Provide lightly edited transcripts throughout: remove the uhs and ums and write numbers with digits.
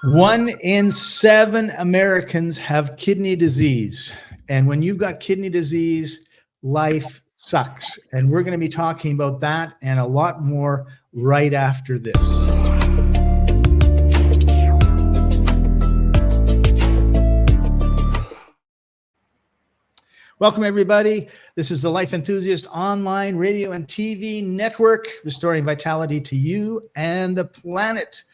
1 in 7 Americans have kidney disease. And when you've got kidney disease, life sucks. And we're going to be talking about that and a lot more right after this. Welcome, everybody. This is the Life Enthusiast online radio and TV network, restoring vitality to you and the planet.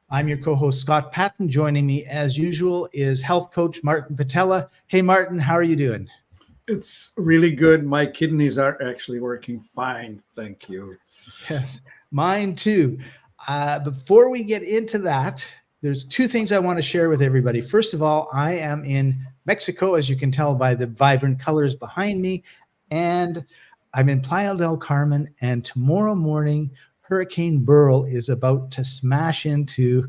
I'm your co-host, Scott Patton. Joining me, as usual, is health coach Martin Patella. Hey, Martin, how are you doing? It's really good. My kidneys are actually working fine. Thank you. Yes, mine too. Before we get into that, there's two things I want to share with everybody. First of all, I am in Mexico, as you can tell by the vibrant colors behind me, and I'm in Playa del Carmen, and tomorrow morning, Hurricane Burl is about to smash into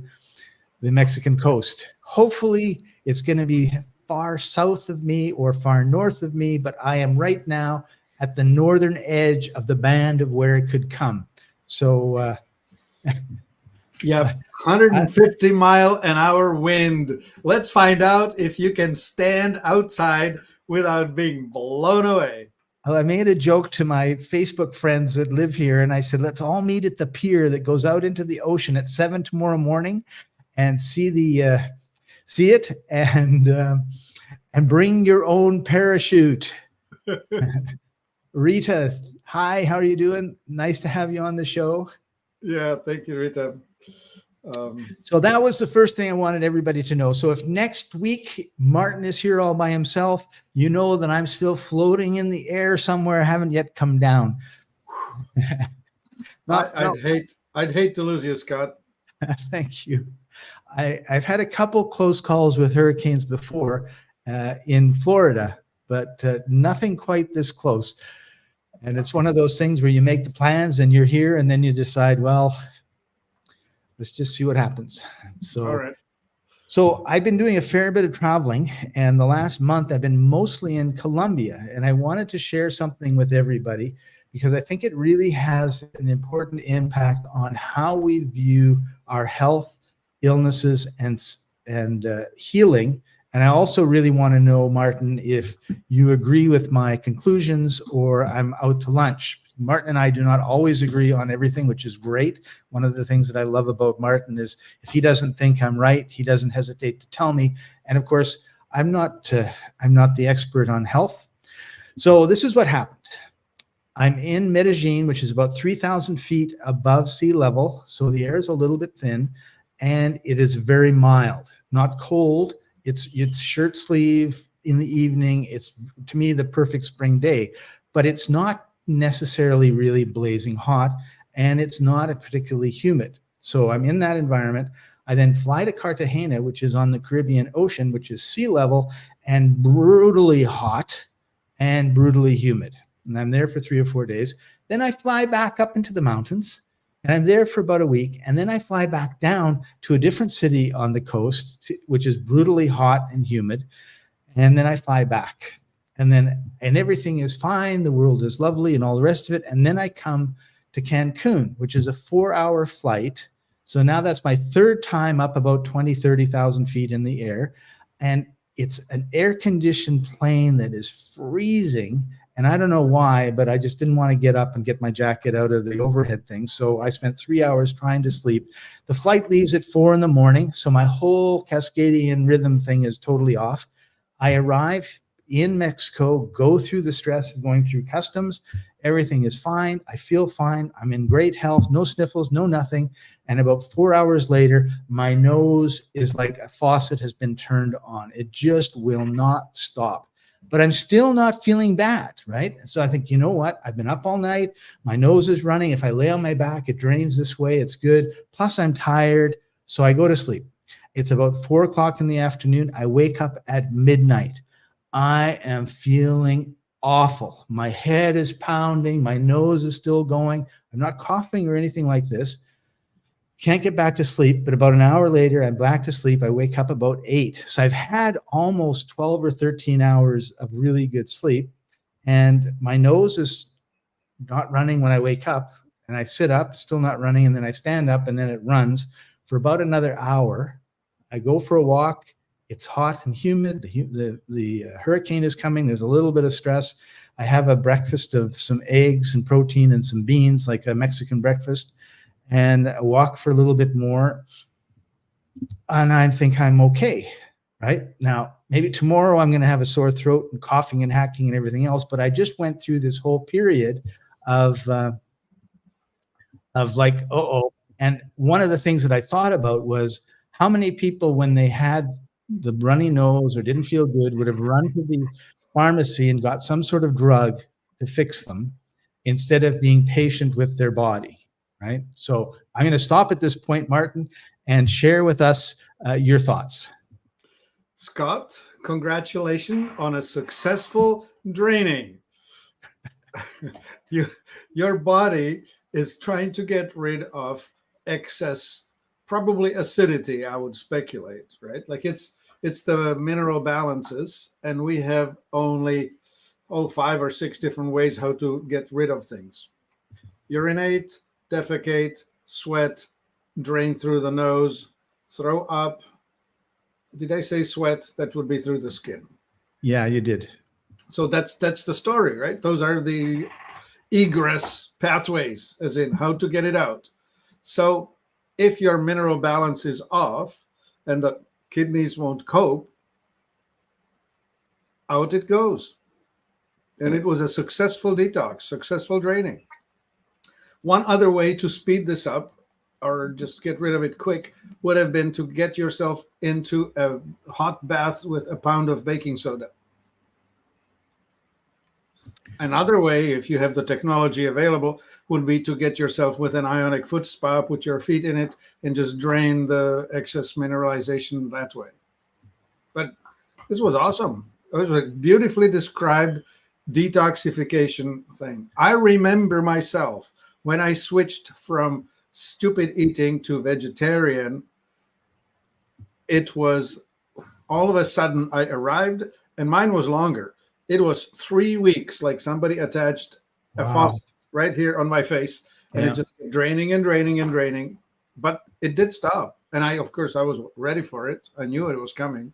the Mexican coast. Hopefully, it's going to be far south of me or far north of me, but I am right now at the northern edge of the band of where it could come. So, yeah, 150 mile an hour wind. Let's find out if you can stand outside without being blown away. I made a joke to my Facebook friends that live here, and I said, let's all meet at the pier that goes out into the ocean at 7 tomorrow morning and see it and bring your own parachute. Rita, hi, how are you doing? Nice to have you on the show. Yeah, thank you, Rita. So that was the first thing I wanted everybody to know. So if next week Martin is here all by himself, you know that I'm still floating in the air somewhere. I haven't yet come down. I'd hate to lose you, Scott. Thank you. I've had a couple close calls with hurricanes before in Florida, but nothing quite this close. And it's one of those things where you make the plans and you're here, and then you decide, well, let's just see what happens. So, all right. So I've been doing a fair bit of traveling, and the last month I've been mostly in Colombia, and I wanted to share something with everybody because I think it really has an important impact on how we view our health, illnesses, and healing. And I also really want to know, Martin, if you agree with my conclusions or I'm out to lunch. Martin and I do not always agree on everything, which is great. One of the things that I love about Martin is if he doesn't think I'm right, he doesn't hesitate to tell me. And of course, I'm not the expert on health. So this is what happened. I'm in Medellin, which is about 3,000 feet above sea level. So the air is a little bit thin, and it is very mild, not cold. It's shirt sleeve in the evening. It's, to me, the perfect spring day, but it's not necessarily really blazing hot, and it's not particularly humid. So I'm in that environment. I then fly to Cartagena, which is on the Caribbean Ocean, which is sea level and brutally hot and brutally humid. And I'm there for 3 or 4 days. Then I fly back up into the mountains, and I'm there for about a week. And then I fly back down to a different city on the coast, which is brutally hot and humid. And then I fly back. And everything is fine. The world is lovely and all the rest of it. And then I come to Cancun, which is a 4-hour flight. So now that's my third time up about 20, 30,000 feet in the air. And it's an air-conditioned plane that is freezing. And I don't know why, but I just didn't want to get up and get my jacket out of the overhead thing. So I spent 3 hours trying to sleep. The flight leaves at 4 in the morning. So my whole Cascadian rhythm thing is totally off. I arrive in Mexico, go through the stress of going through customs. Everything is fine. I feel fine. I'm in great health, no sniffles, no nothing. And about 4 hours later, my nose is like a faucet has been turned on. It just will not stop. But I'm still not feeling bad, right? So I think, you know what? I've been up all night. My nose is running. If I lay on my back, it drains this way. It's good. Plus, I'm tired. So I go to sleep. It's about 4 o'clock in the afternoon. I wake up at midnight. I am feeling awful. My head is pounding. My nose is still going. I'm not coughing or anything like this. Can't get back to sleep, but about an hour later, I'm back to sleep. I wake up about 8. So I've had almost 12 or 13 hours of really good sleep, and my nose is not running when I wake up, and I sit up, still not running, and then I stand up, and then it runs for about another hour. I go for a walk. It's hot and humid. The hurricane is coming. There's a little bit of stress. I have a breakfast of some eggs and protein and some beans, like a Mexican breakfast, and I walk for a little bit more. And I think I'm okay, right? Now, maybe tomorrow I'm going to have a sore throat and coughing and hacking and everything else, but I just went through this whole period of like, uh-oh. And one of the things that I thought about was how many people, when they had the runny nose or didn't feel good, would have run to the pharmacy and got some sort of drug to fix them instead of being patient with their body, right? So I'm going to stop at this point, Martin, and share with us your thoughts. Scott, congratulations on a successful draining. Your body is trying to get rid of excess, probably acidity, I would speculate, right? Like it's the mineral balances, and we have only 5 or 6 different ways how to get rid of things. Urinate, defecate, sweat, drain through the nose, throw up. Did I say sweat? That would be through the skin. Yeah, you did. So that's the story, right? Those are the egress pathways, as in how to get it out. So if your mineral balance is off and the kidneys won't cope, out it goes. And it was a successful detox, successful draining. One other way to speed this up or just get rid of it quick would have been to get yourself into a hot bath with a pound of baking soda. Another way, if you have the technology available, would be to get yourself with an ionic foot spa, put your feet in it, and just drain the excess mineralization that way. But this was awesome. It was a beautifully described detoxification thing. I remember myself when I switched from stupid eating to vegetarian, it was all of a sudden I arrived, and mine was longer. It was 3 weeks, like somebody attached a faucet right here on my face, and it just kept draining and draining and draining. But it did stop. And of course, I was ready for it. I knew it was coming.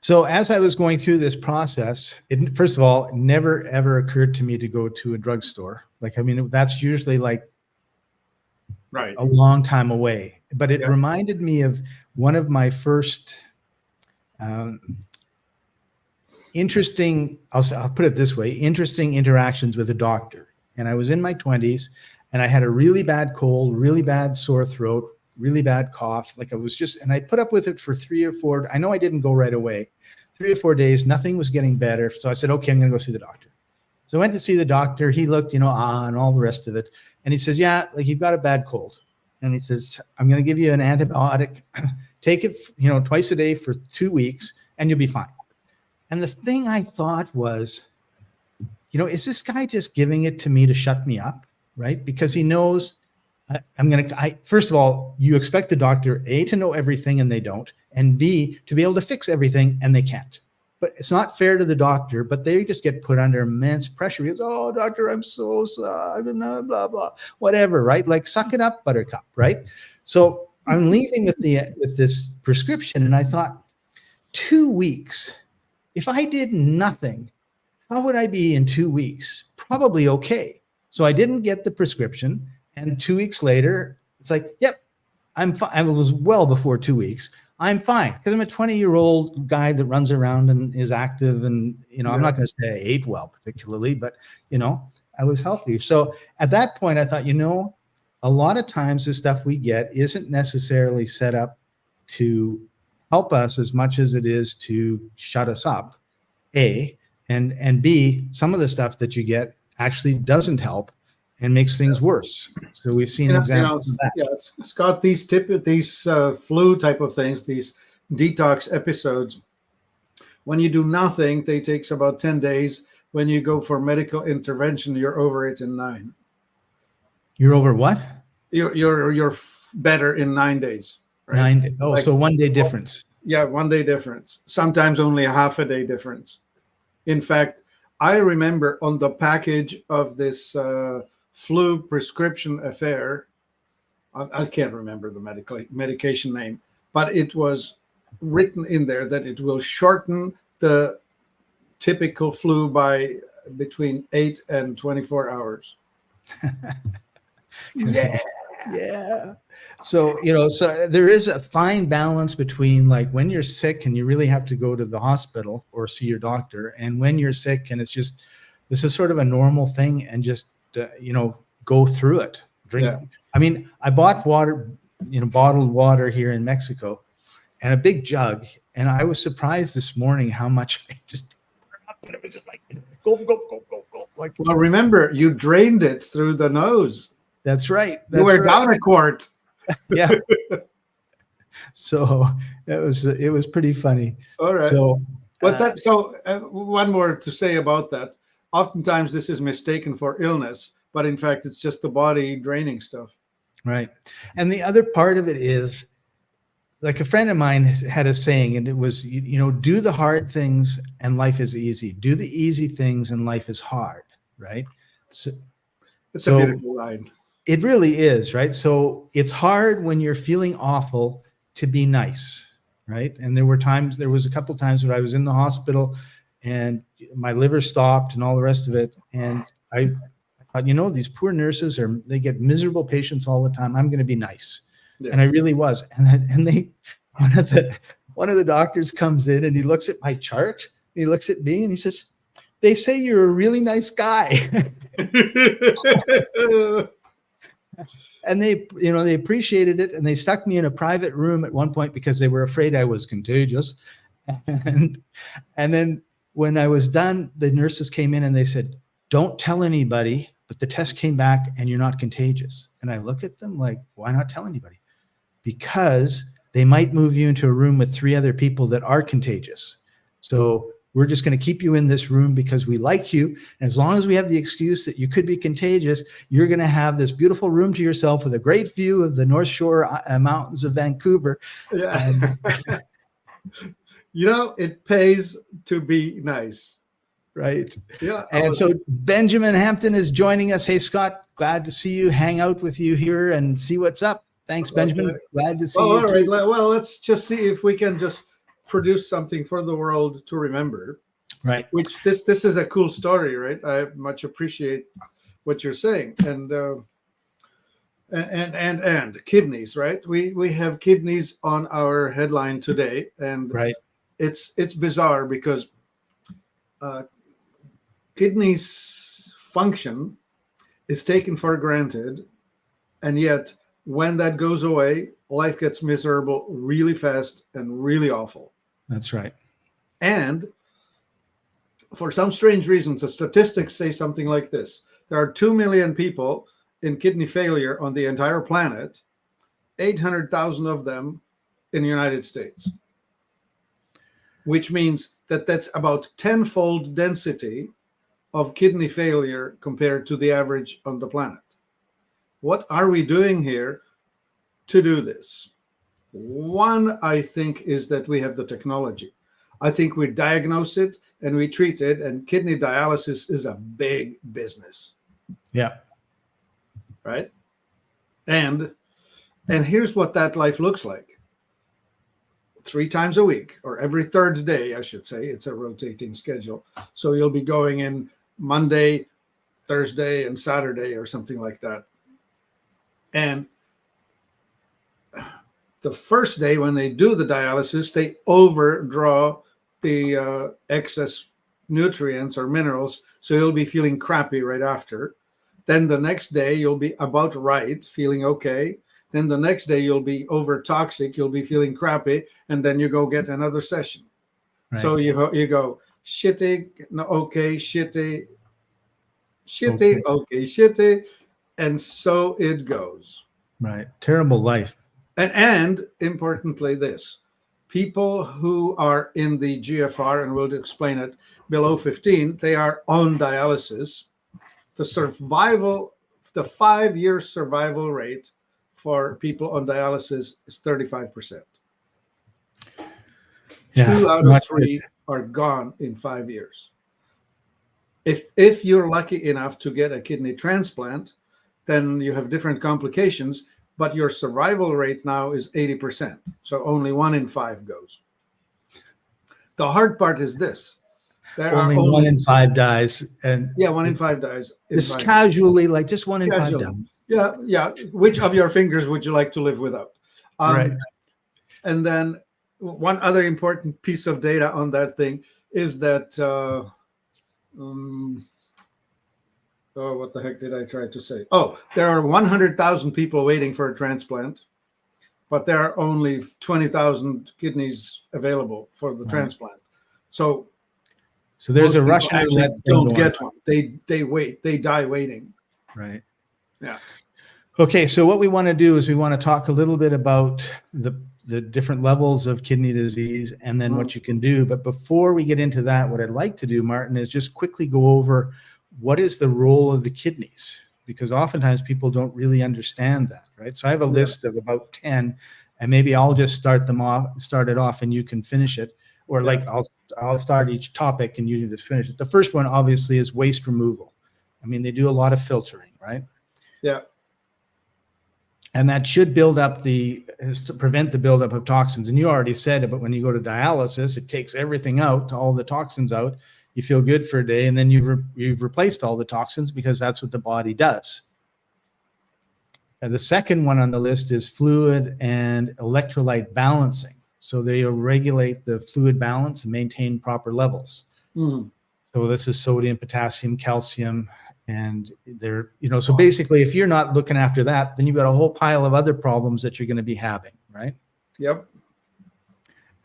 So as I was going through this process, first of all, it never, ever occurred to me to go to a drugstore. Like, I mean, that's usually like a long time away. But it reminded me of one of my first interesting, I'll put it this way, interesting interactions with a doctor. And I was in my 20s, and I had a really bad cold, really bad sore throat, really bad cough. Like I was just, and I put up with it for 3 or 4, I know I didn't go right away, 3 or 4 days, nothing was getting better. So I said, okay, I'm going to go see the doctor. So I went to see the doctor. He looked, and all the rest of it. And he says, yeah, like you've got a bad cold. And he says, I'm going to give you an antibiotic. Take it, twice a day for 2 weeks, and you'll be fine. And the thing I thought was, is this guy just giving it to me to shut me up, right? Because he knows first of all, you expect the doctor, A, to know everything and they don't, and B, to be able to fix everything and they can't. But it's not fair to the doctor, but they just get put under immense pressure. He goes, oh, doctor, I'm so sorry, blah, blah, blah, whatever, right? Like, suck it up, buttercup, right? So I'm leaving with this prescription, and I thought, 2 weeks, if I did nothing, how would I be in 2 weeks? Probably okay. So I didn't get the prescription. And 2 weeks later, it's like, yep, I'm fine. I was well before 2 weeks. I'm fine because I'm a 20-year-old guy that runs around and is active. And, I'm not going to say I ate well particularly, but, I was healthy. So at that point, I thought, a lot of times the stuff we get isn't necessarily set up to help us as much as it is to shut us up, A, and B, some of the stuff that you get actually doesn't help and makes things worse. So we've seen examples of that. Yes, Scott, these flu type of things, these detox episodes, when you do nothing, they takes about 10 days. When you go for medical intervention, you're over it in 9. You're over what? You're better in 9 days. Right? 9 days. Oh, so 1 day difference. Yeah, 1 day difference. Sometimes only a half a day difference. In fact, I remember on the package of this flu prescription affair, I can't remember the medication name, but it was written in there that it will shorten the typical flu by between 8 and 24 hours. Yeah. Yeah. So, so there is a fine balance between like when you're sick and you really have to go to the hospital or see your doctor, and when you're sick and it's just, this is sort of a normal thing, and just, go through it. Drink. Yeah. I mean, I bought water, bottled water here in Mexico, and a big jug. And I was surprised this morning how much I just, but it was just like, go, go, go, go, go. Like, Well, remember, you drained it through the nose. that's right. You were down a quart. Yeah. So it was pretty funny. All right. So, one more to say about that. Oftentimes this is mistaken for illness, but in fact, it's just the body draining stuff. right. And the other part of it is, like, a friend of mine had a saying, and it was, do the hard things and life is easy. Do the easy things and life is hard. Right. So It's a beautiful line. It really is, right? So it's hard when you're feeling awful to be nice, right? And there was a couple of times where I was in the hospital and my liver stopped and all the rest of it. And I thought, these poor nurses they get miserable patients all the time. I'm going to be nice. Yes. And I really was. And one of the doctors comes in and he looks at my chart, and he looks at me and he says, "They say you're a really nice guy." And they appreciated it, and they stuck me in a private room at one point because they were afraid I was contagious. And then when I was done, the nurses came in and they said, "Don't tell anybody, but the test came back and you're not contagious." And I look at them like, "Why not tell anybody?" Because they might move you into a room with 3 other people that are contagious. So we're just going to keep you in this room because we like you. And as long as we have the excuse that you could be contagious, you're going to have this beautiful room to yourself with a great view of the North Shore mountains of Vancouver. Yeah. It pays to be nice. Right. Yeah. And so Benjamin Hampton is joining us. Hey, Scott, glad to see you, hang out with you here and see what's up. Thanks, Benjamin. Okay. Glad to see you. All right. Well, let's just see if we can just produce something for the world to remember. Right. Which this is a cool story, right? I much appreciate what you're saying. And kidneys, right? We have kidneys on our headline today, and right. It's bizarre because kidneys function is taken for granted, and yet when that goes away, life gets miserable really fast and really awful. That's right. And for some strange reasons, the statistics say something like this. There are 2 million people in kidney failure on the entire planet, 800,000 of them in the United States, which means that that's about 10-fold density of kidney failure compared to the average on the planet. What are we doing here to do this? One, I think, is that we have the technology. I think we diagnose it and we treat it, and kidney dialysis is a big business. Yeah. Right? And here's what that life looks like. 3 times a week, or every 3rd day, I should say. It's a rotating schedule. So you'll be going in Monday, Thursday, and Saturday, or something like that. And the first day when they do the dialysis, they overdraw the excess nutrients or minerals, so you'll be feeling crappy right after. Then the next day you'll be about right, feeling okay. Then the next day you'll be over toxic, you'll be feeling crappy, and then you go get another session. Right. So you go shitty, no, okay, shitty, okay, shitty, and so it goes. Right. Terrible life. And importantly, this. People who are in the GFR, and we'll explain it, below 15, they are on dialysis. The 5-year survival rate for people on dialysis is 35%. Yeah, 2 out of 3 are gone in 5 years. If you're lucky enough to get a kidney transplant, then you have different complications, but your survival rate now is 80%. So only 1 in 5 goes. The hard part is this. There Only are 1 in 5 dies. And yeah, 1 in 5 dies. Just casually, like just 1 in 5 dies. Yeah, yeah. Which of your fingers would you like to live without? Right. And then one other important piece of data on that thing is that, oh, what the heck did I try to say? Oh, there are 100,000 people waiting for a transplant, but there are only 20,000 kidneys available for the transplant. So there's a Russian roulette don't get one. They wait. They die waiting. Right. Yeah. Okay. So what we want to do is we want to talk a little bit about the different levels of kidney disease and then what you can do. But before we get into that, what I'd like to do, Martin, is just quickly go over what is the role of the kidneys, because oftentimes people don't really understand that, right? So I have a list of about 10, and maybe I'll just start it off and you can finish it. Or like I'll start each topic and you can just finish it. The first one obviously is waste removal. I mean, they do a lot of filtering, right? Yeah. And that should to prevent the buildup of toxins. And you already said it, but when you go to dialysis, it takes everything out, all the toxins out. You feel good for a day, and then you've replaced all the toxins because that's what the body does. And the second one on the list is fluid and electrolyte balancing. So they regulate the fluid balance and maintain proper levels. So this is sodium, potassium, calcium, and so basically if you're not looking after that, then you've got a whole pile of other problems that you're going to be having, right? Yep.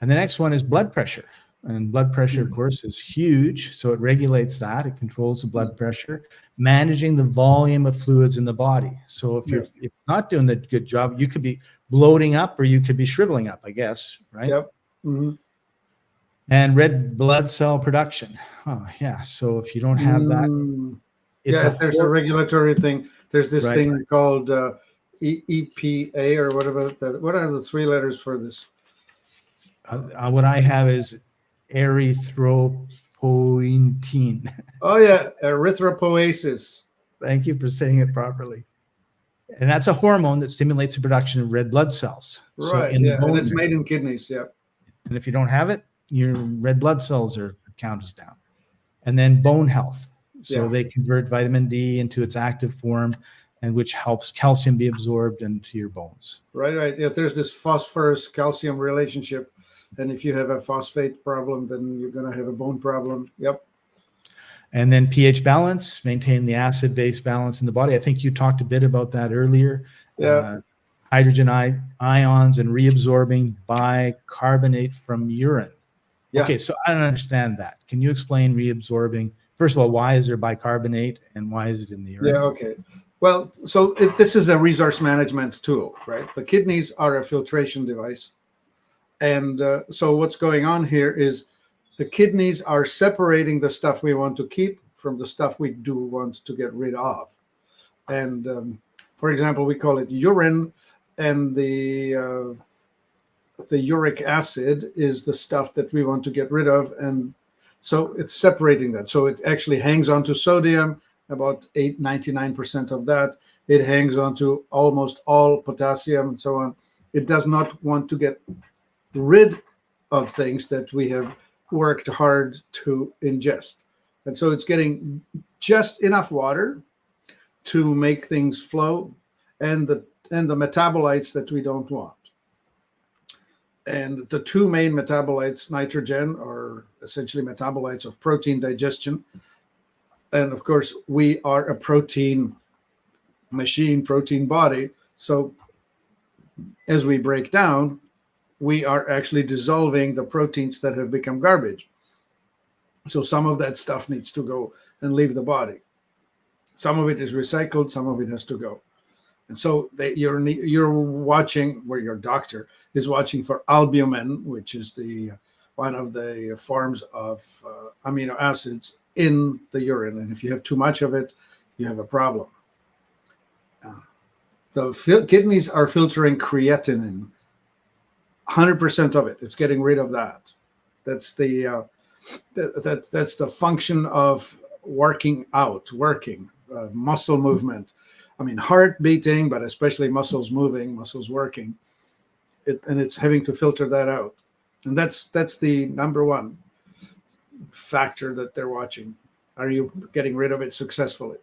And the next one is blood pressure. And blood pressure, of course, is huge. So it regulates that. It controls the blood pressure, managing the volume of fluids in the body. So if you're not doing a good job, you could be bloating up or you could be shriveling up, I guess, right? Yep. And red blood cell production. Oh, yeah. So if you don't have that, there's a regulatory thing. There's this thing called EPA or whatever. What are the 3 letters for this? What I have is erythropoietin. Oh yeah, erythropoiesis. Thank you for saying it properly. And that's a hormone that stimulates the production of red blood cells. Right. So and it's made in kidneys. Yeah. And if you don't have it, your red blood cells count is down. And then bone health. So they convert vitamin D into its active form, and which helps calcium be absorbed into your bones. Right. Yeah. There's this phosphorus calcium relationship. And if you have a phosphate problem, then you're going to have a bone problem. Yep. And then pH balance, maintain the acid-base balance in the body. I think you talked a bit about that earlier. Yeah. Hydrogen ions and reabsorbing bicarbonate from urine. Yeah. Okay, so I don't understand that. Can you explain reabsorbing? First of all, why is there bicarbonate and why is it in the urine? Yeah, okay. Well, so this is a resource management tool, right? The kidneys are a filtration device. And so what's going on here is the kidneys are separating the stuff we want to keep from the stuff we do want to get rid of. And for example, we call it urine, and the uric acid is the stuff that we want to get rid of. And so it's separating that. So it actually hangs onto sodium, about 99% of that. It hangs onto almost all potassium and so on. It does not want to get rid of things that we have worked hard to ingest. And so it's getting just enough water to make things flow and the metabolites that we don't want. And the 2 main metabolites, nitrogen, are essentially metabolites of protein digestion. And of course, we are a protein machine, protein body. So as we break down, we are actually dissolving the proteins that have become garbage. So some of that stuff needs to go and leave the body. Some of it is recycled, some of it has to go. And so you're watching, where your doctor is watching for albumin, which is one of the forms of amino acids in the urine. And if you have too much of it, you have a problem. The kidneys are filtering creatinine, 100% of it. It's getting rid of that. That's the function of working, muscle movement. I mean, heart beating, but especially muscles moving, muscles working. And it's having to filter that out. And that's the number one factor that they're watching. Are you getting rid of it successfully?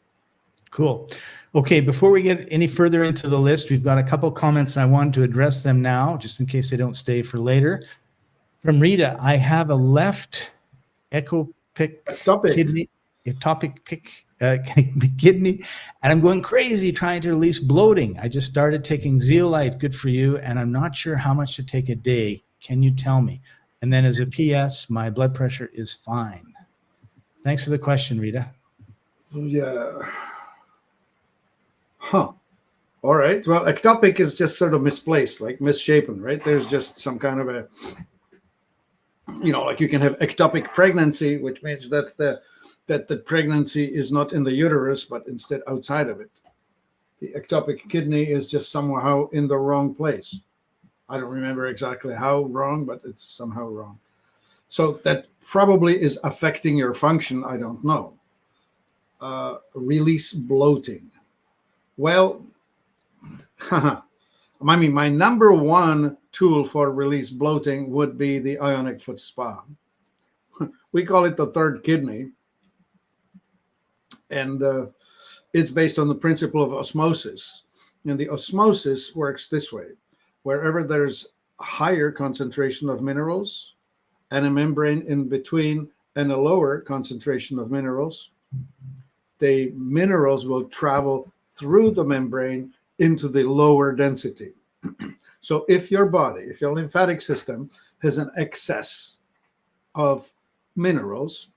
Cool. Okay, before we get any further into the list, we've got a couple comments and I wanted to address them now, just in case they don't stay for later. From Rita, I have a left ectopic kidney, and I'm going crazy trying to release bloating. I just started taking zeolite, good for you, and I'm not sure how much to take a day. Can you tell me? And then as a PS, my blood pressure is fine. Thanks for the question, Rita. Yeah. Huh. All right. Well, ectopic is just sort of misplaced, like misshapen, right? There's just some kind of a, like you can have ectopic pregnancy, which means that the pregnancy is not in the uterus, but instead outside of it. The ectopic kidney is just somehow in the wrong place. I don't remember exactly how wrong, but it's somehow wrong. So that probably is affecting your function. I don't know. Release bloating. Well, I mean, my number one tool for release bloating would be the ionic foot spa. We call it the third kidney. And it's based on the principle of osmosis. And the osmosis works this way. Wherever there's a higher concentration of minerals and a membrane in between and a lower concentration of minerals, the minerals will travel through the membrane into the lower density. So if your body, if your lymphatic system has an excess of minerals,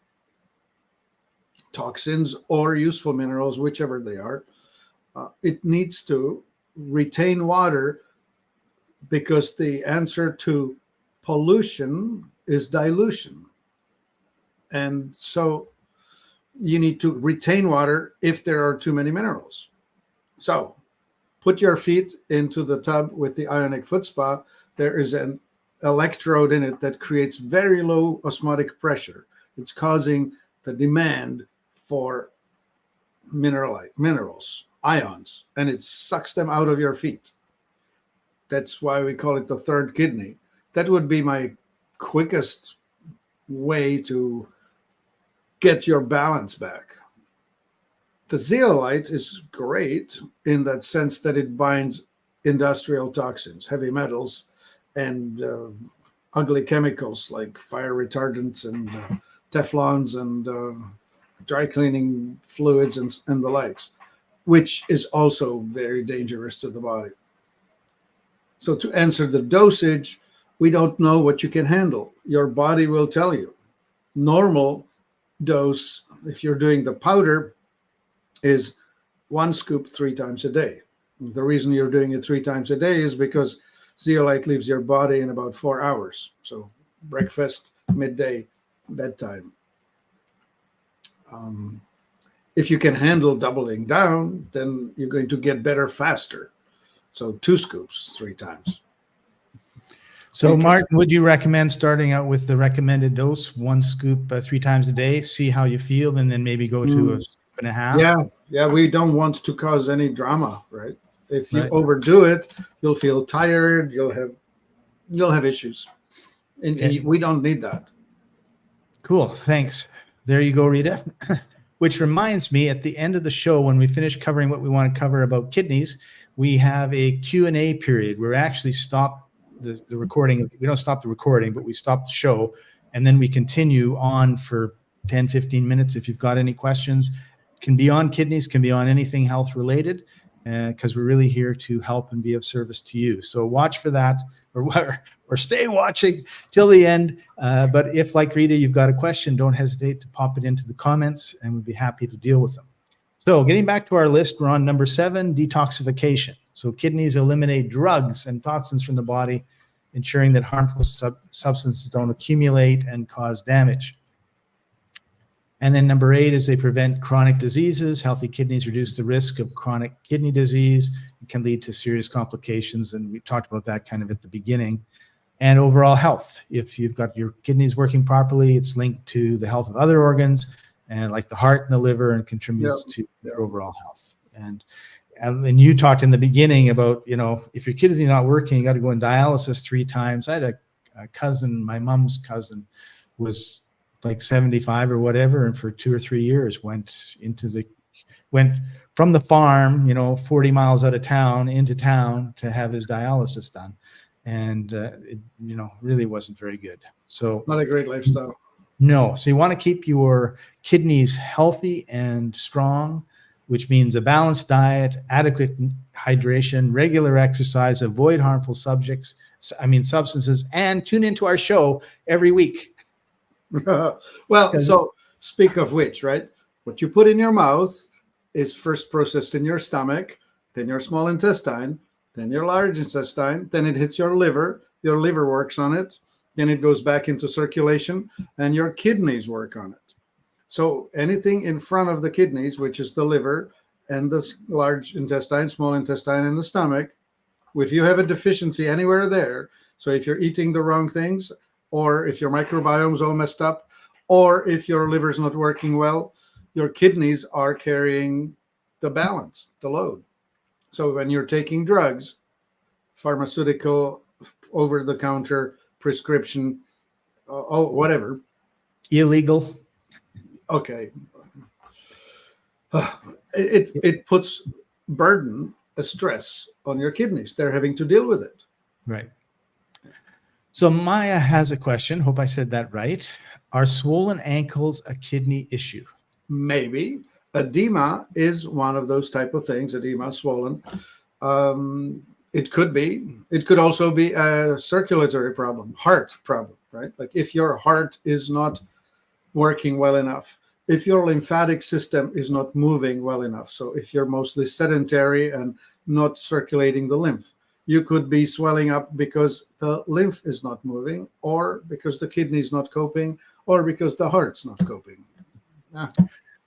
toxins or useful minerals, whichever they are, it needs to retain water, because the answer to pollution is dilution. And so you need to retain water if there are too many minerals. So put your feet into the tub with the ionic foot spa. There is an electrode in it that creates very low osmotic pressure. It's causing the demand for minerals, ions, and it sucks them out of your feet. That's why we call it the third kidney. That would be my quickest way to get your balance back. The zeolite is great in that sense that it binds industrial toxins, heavy metals, and ugly chemicals like fire retardants and Teflons and dry cleaning fluids and the likes, which is also very dangerous to the body. So to answer the dosage, we don't know what you can handle. Your body will tell you. Normal dose, if you're doing the powder, is 1 scoop 3 times a day. The reason you're doing it 3 times a day is because zeolite leaves your body in about 4 hours. So breakfast, midday, bedtime. If you can handle doubling down, then you're going to get better faster. So 2 scoops 3 times. So Martin, would you recommend starting out with the recommended dose, 1 scoop 3 times a day, see how you feel, and then maybe go to a scoop and a half? Yeah, we don't want to cause any drama, right? If you overdo it, you'll feel tired, you'll have issues. And we don't need that. Cool, thanks. There you go, Rita. Which reminds me, at the end of the show, when we finish covering what we want to cover about kidneys, we have a Q&A period. We're actually stop the recording. We don't stop the recording, but we stop the show, and then we continue on for 10, 15 minutes. If you've got any questions, can be on kidneys, can be on anything health related, because we're really here to help and be of service to you. So watch for that, or stay watching till the end. But if, like Rita, you've got a question, don't hesitate to pop it into the comments, and we'd be happy to deal with them. So getting back to our list, we're on number 7, detoxification. So kidneys eliminate drugs and toxins from the body, ensuring that harmful substances don't accumulate and cause damage. And then number 8 is they prevent chronic diseases. Healthy kidneys reduce the risk of chronic kidney disease. It can lead to serious complications, and we talked about that kind of at the beginning. And overall health. If you've got your kidneys working properly, it's linked to the health of other organs, and like the heart and the liver, and contributes to their overall health. And And you talked in the beginning about, if your kidney is not working, you got to go in dialysis 3 times. I had a cousin, my mom's cousin, was like 75 or whatever, and for 2 or 3 years went from the farm, 40 miles out of town into town to have his dialysis done, and it really wasn't very good. So not a great lifestyle. No. So you want to keep your kidneys healthy and strong, which means a balanced diet, adequate hydration, regular exercise, avoid harmful substances, and tune into our show every week. Well, so speak of which, right? What you put in your mouth is first processed in your stomach, then your small intestine, then your large intestine, then it hits your liver works on it, then it goes back into circulation, and your kidneys work on it. So anything in front of the kidneys, which is the liver and the large intestine, small intestine, and the stomach, if you have a deficiency anywhere there, so if you're eating the wrong things, or if your microbiome's all messed up, or if your liver's not working well, your kidneys are carrying the balance, the load. So when you're taking drugs, pharmaceutical, over-the-counter, prescription, whatever. Illegal. Okay. It puts burden, a stress on your kidneys. They're having to deal with it. Right. So Maya has a question. Hope I said that right. Are swollen ankles a kidney issue? Maybe. Edema is one of those type of things, edema, swollen. It could be. It could also be a circulatory problem, heart problem, right? Like if your heart is not working well enough, if your lymphatic system is not moving well enough. So if you're mostly sedentary and not circulating the lymph, you could be swelling up because the lymph is not moving, or because the kidney is not coping, or because the heart's not coping. Yeah.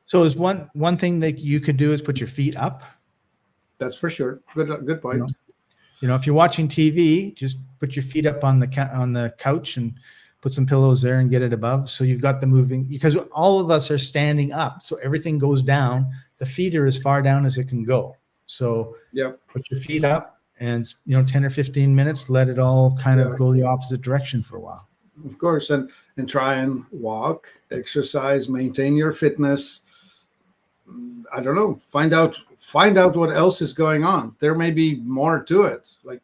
So is one thing that you could do is put your feet up. That's for sure. Good point. If you're watching TV, just put your feet up on the couch and put some pillows there and get it above. So you've got the moving, because all of us are standing up. So everything goes down. The feet are as far down as it can go. So put your feet up and, 10 or 15 minutes, let it all kind of go the opposite direction for a while. Of course. And try and walk, exercise, maintain your fitness. I don't know. Find out what else is going on. There may be more to it. Like,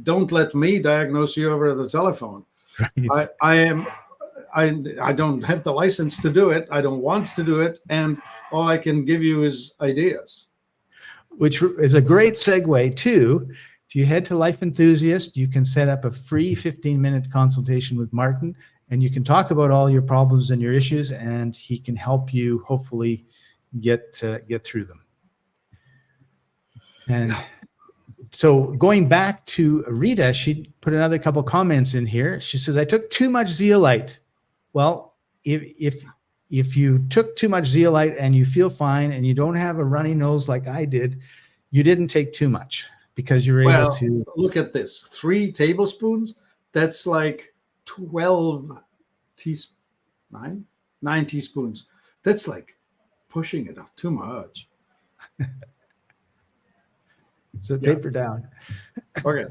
don't let me diagnose you over the telephone. Right. I don't have the license to do it. I don't want to do it. And all I can give you is ideas. Which is a great segue too. If you head to Life Enthusiast, you can set up a free 15-minute consultation with Martin, and you can talk about all your problems and your issues, and he can help you hopefully get through them. And so going back to Rita, she put another couple comments in here. She says, I took too much zeolite. Well, if you took too much zeolite and you feel fine and you don't have a runny nose like I did, you didn't take too much, because you're able to. Look at this. 3 tablespoons. That's like 12 teaspoons, 9 teaspoons. That's like pushing it up too much. So taper down. Okay.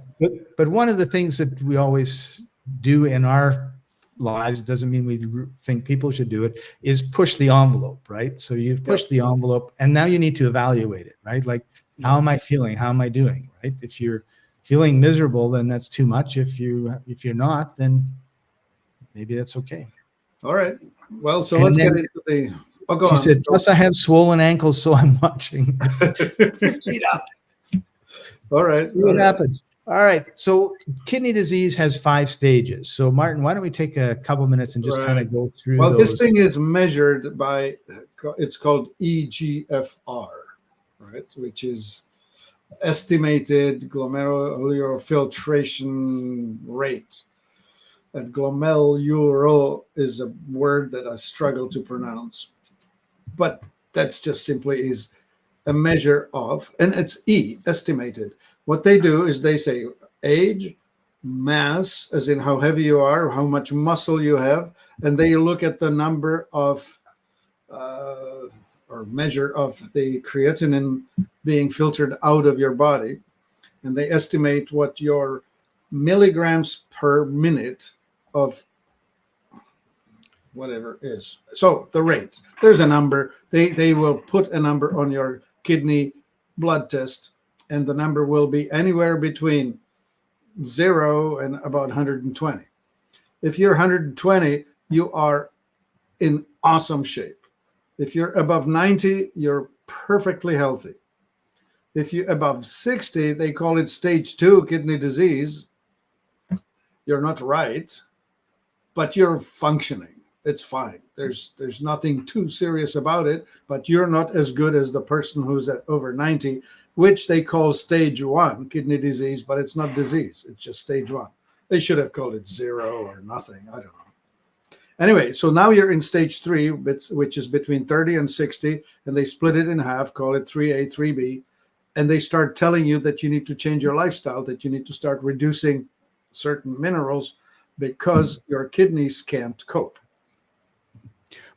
But one of the things that we always do in our lives, doesn't mean we think people should do it, is push the envelope, right? So you've pushed the envelope, and now you need to evaluate it, right? Like, how am I feeling? How am I doing, right? If you're feeling miserable, then that's too much. If you're not, then maybe that's okay. All right. Well, so let's get into the. Oh, go on. She said, plus I have swollen ankles, so I'm watching. Feet up. All right. See what happens. All right. So kidney disease has 5 stages. So Martin, why don't we take a couple minutes and just kind of go through Well, those. This thing is measured by, it's called EGFR, right? Which is estimated glomerular filtration rate. And glomerular is a word that I struggle to pronounce. But that's just simply is a measure of, and it's estimated. What they do is they say age, mass, as in how heavy you are, how much muscle you have, and they look at the number of or measure of the creatinine being filtered out of your body, and they estimate what your milligrams per minute of whatever is. So the rate, there's a number. They will put a number on your kidney blood test, and the number will be anywhere between 0 and about 120. If you're 120, you are in awesome shape. If you're above 90, you're perfectly healthy. If you're above 60, they call it stage 2 kidney disease. You're not right, but you're functioning. It's fine. There's nothing too serious about it, but you're not as good as the person who's at over 90, which they call stage 1 kidney disease, but it's not disease. It's just stage 1. They should have called it 0 or nothing. I don't know. Anyway, so now you're in stage 3, which is between 30 and 60, and they split it in half, call it 3A, 3B, and they start telling you that you need to change your lifestyle, that you need to start reducing certain minerals because your kidneys can't cope.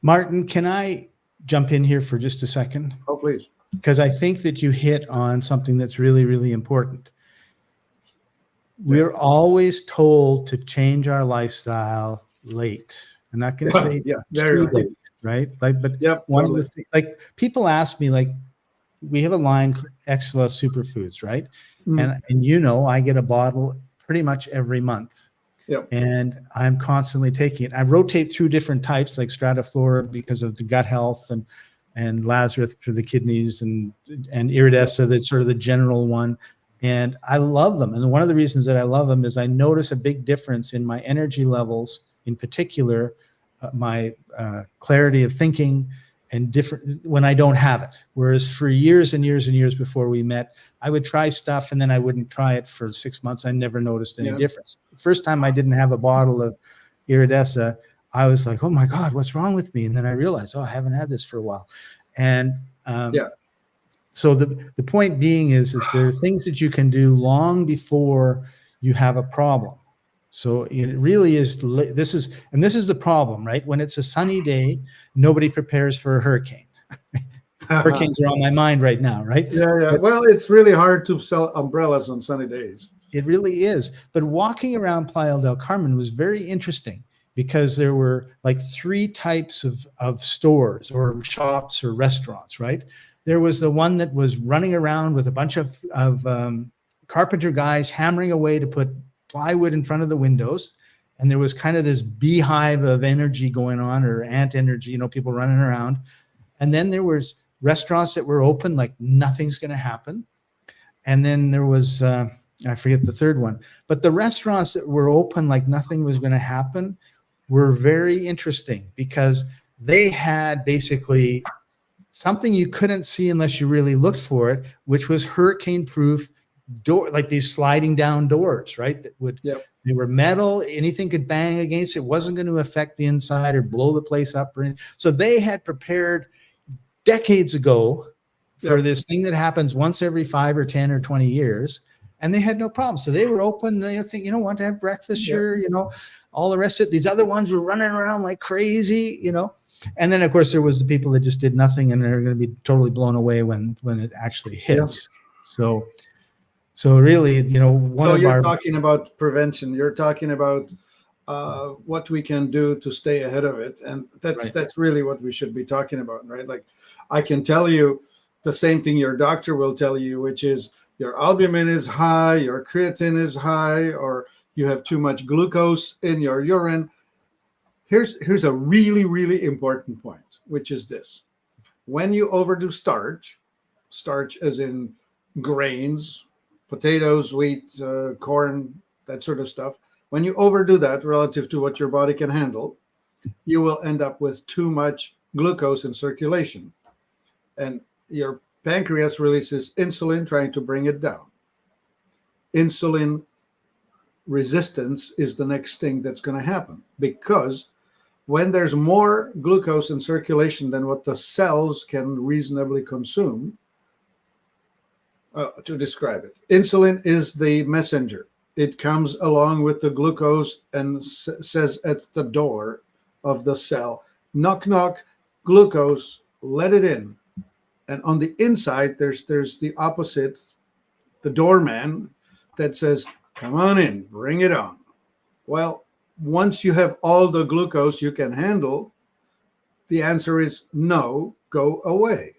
Martin, can I jump in here for just a second? Oh, please. Because I think that you hit on something that's really, really important. We're always told to change our lifestyle late. I'm not going to say too late, right? Like, but one of the things, like people ask me, like, we have a line, Exsula Superfoods, right? And you know, I get a bottle pretty much every month. Yep. And I'm constantly taking it. I rotate through different types, like Strata Flora because of the gut health, and Lazarus for the kidneys, and Iridessa, that's sort of the general one. And I love them. And one of the reasons that I love them is I notice a big difference in my energy levels, in particular, my clarity of thinking, and different when I don't have it. Whereas for years and years and years before we met, I would try stuff and then I wouldn't try it for 6 months. I never noticed any difference. The first time I didn't have a bottle of Iridessa, I was like, oh my God, what's wrong with me? And then I realized, oh, I haven't had this for a while. And so the point being is that there are things that you can do long before you have a problem. So it really is, this is the problem, right? When it's a sunny day, nobody prepares for a hurricane. Hurricanes are on my mind right now, right? But, well, it's really hard to sell umbrellas on sunny days. It really is. But walking around Playa del Carmen was very interesting because there were like 3 types of stores or shops or restaurants, right? There was the one that was running around with a bunch of carpenter guys hammering away to put plywood in front of the windows. And there was kind of this beehive of energy going on, or ant energy, you know, people running around. And then there was restaurants that were open, like nothing's going to happen. And then there was, I forget the third one, but the restaurants that were open like nothing was going to happen were very interesting because they had basically something you couldn't see unless you really looked for it, which was hurricane-proof door, like these sliding down doors, right? That would, they were metal, anything could bang against it, wasn't going to affect the inside or blow the place up or anything. So they had prepared decades ago for this thing that happens once every 5 or 10 or 20 years, and they had no problem. So they were open. They think, you know, want to have breakfast, sure, you know, all the rest of it. These other ones were running around like crazy, you know. And then, of course, there was the people that just did nothing, and they're going to be totally blown away when it actually hits. So really, you know, you're talking about prevention. You're talking about what we can do to stay ahead of it, and that's really what we should be talking about, right? Like, I can tell you the same thing your doctor will tell you, which is your albumin is high, your creatine is high, or you have too much glucose in your urine. Here's a really, really important point, which is this. When you overdo starch as in grains, potatoes, wheat, corn, that sort of stuff, when you overdo that relative to what your body can handle, you will end up with too much glucose in circulation. And your pancreas releases insulin trying to bring it down. Insulin resistance is the next thing that's going to happen, because when there's more glucose in circulation than what the cells can reasonably consume, to describe it, insulin is the messenger. It comes along with the glucose and says at the door of the cell, knock, knock, glucose, let it in. And on the inside, there's the opposite, the doorman that says, come on in, bring it on. Well, once you have all the glucose you can handle, the answer is no, go away.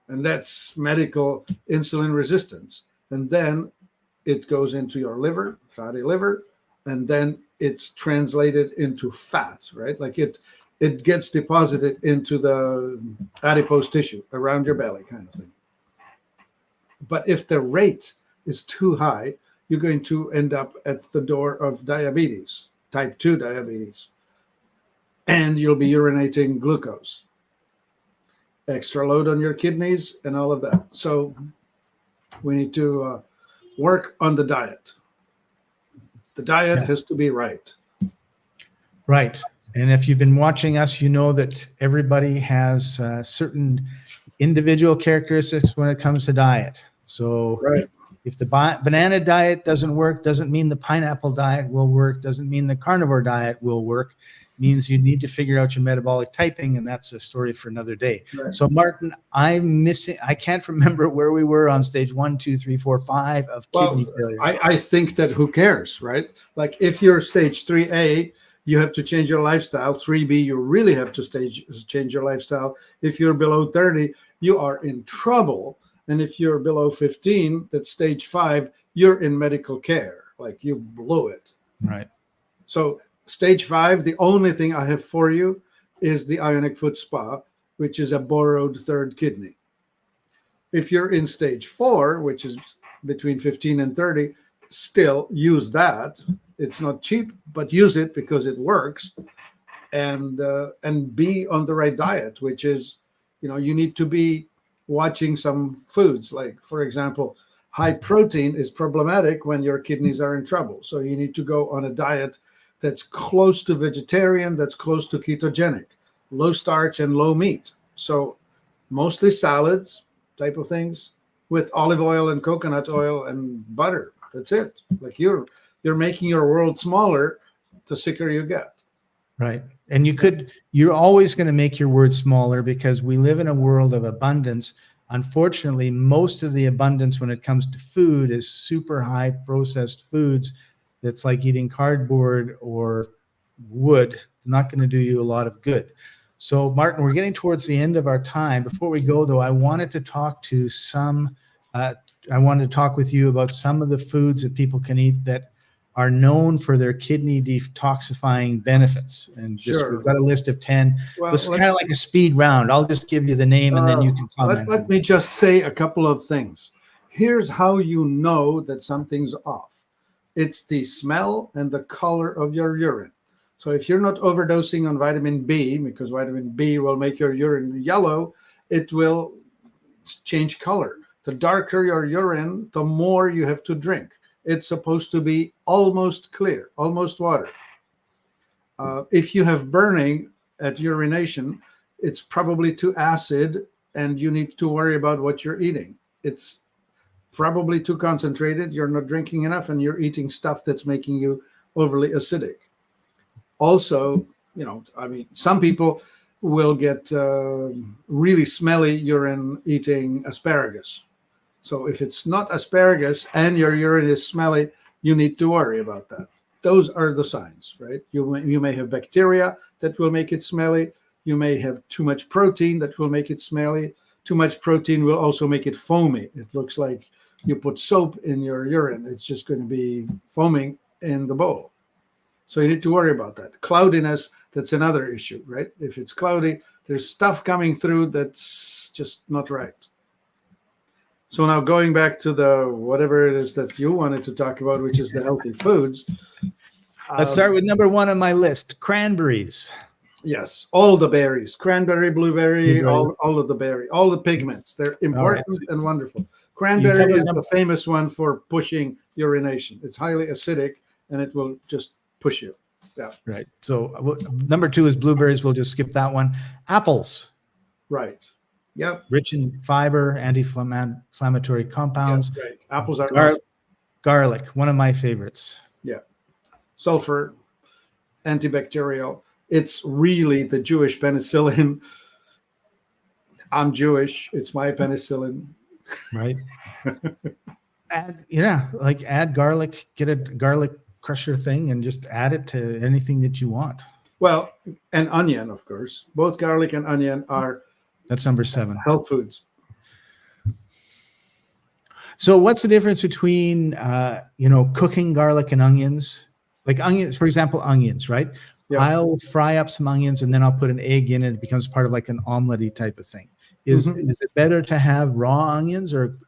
And that's medical insulin resistance. And then it goes into your liver, fatty liver, and then it's translated into fat, right? Like it gets deposited into the adipose tissue around your belly, kind of thing. But if the rate is too high, you're going to end up at the door of diabetes, type 2 diabetes, and you'll be urinating glucose, extra load on your kidneys, and all of that. So we need to work on the diet. The diet has to be right. Right. And if you've been watching us, you know that everybody has certain individual characteristics when it comes to diet. So if the banana diet doesn't work, doesn't mean the pineapple diet will work, doesn't mean the carnivore diet will work. It means you need to figure out your metabolic typing, and that's a story for another day. Right. So Martin, I can't remember where we were on stage 1, 2, 3, 4, 5 of kidney failure. I think that who cares, right? Like if you're stage 3A, you have to change your lifestyle. 3B, you really have to change your lifestyle. If you're below 30, you are in trouble. And if you're below 15, that's stage 5, you're in medical care. Like you blew it. Right. So stage 5, the only thing I have for you is the ionic foot spa, which is a borrowed third kidney. If you're in stage 4, which is between 15 and 30, still use that. It's not cheap, but use it because it works, and be on the right diet, which is, you need to be watching some foods. Like, for example, high protein is problematic when your kidneys are in trouble. So you need to go on a diet that's close to vegetarian, that's close to ketogenic, low starch and low meat. So mostly salads type of things with olive oil and coconut oil and butter. That's it. Like you're making your world smaller the sicker you get. Right. And you're always going to make your world smaller because we live in a world of abundance. Unfortunately, most of the abundance when it comes to food is super high processed foods. That's like eating cardboard or wood. Not going to do you a lot of good. So Martin, we're getting towards the end of our time. Before we go though, I wanted to talk with you about some of the foods that people can eat that are known for their kidney detoxifying benefits. And we've got a list of 10. Well, this is kind of like a speed round. I'll just give you the name and then you can comment. Let me just say a couple of things. Here's how you know that something's off. It's the smell and the color of your urine. So if you're not overdosing on vitamin B, because vitamin B will make your urine yellow, it will change color. The darker your urine, the more you have to drink. It's supposed to be almost clear, almost water. If you have burning at urination, it's probably too acid and you need to worry about what you're eating. It's probably too concentrated. You're not drinking enough and you're eating stuff that's making you overly acidic. Also, some people will get really smelly urine eating asparagus. So if it's not asparagus and your urine is smelly, you need to worry about that. Those are the signs, right? You may have bacteria that will make it smelly. You may have too much protein that will make it smelly. Too much protein will also make it foamy. It looks like you put soap in your urine. It's just going to be foaming in the bowl. So you need to worry about that. Cloudiness, that's another issue, right? If it's cloudy, there's stuff coming through that's just not right. So now going back to the whatever it is that you wanted to talk about, which is the healthy foods. Let's start with number 1 on my list, cranberries. Yes, all the berries, cranberry, blueberry, all of the berry, all the pigments. They're important and wonderful. Cranberry is the famous one for pushing urination. It's highly acidic and it will just push you. Yeah. Right. So number 2 is blueberries. We'll just skip that one. Apples. Right. Yep. Rich in fiber, anti-inflammatory compounds. Yep, right. Apples are awesome. Garlic, one of my favorites. Yeah. Sulfur, antibacterial. It's really the Jewish penicillin. I'm Jewish. It's my penicillin. Right. Add garlic, get a garlic crusher thing and just add it to anything that you want. Well, and onion, of course. Both garlic and onion are That's number 7. health foods. So what's the difference between, cooking garlic and onions? Like onions, for example, onions, right? Yeah. I'll fry up some onions and then I'll put an egg in it. It becomes part of like an omelette type of thing. Is it better to have raw onions or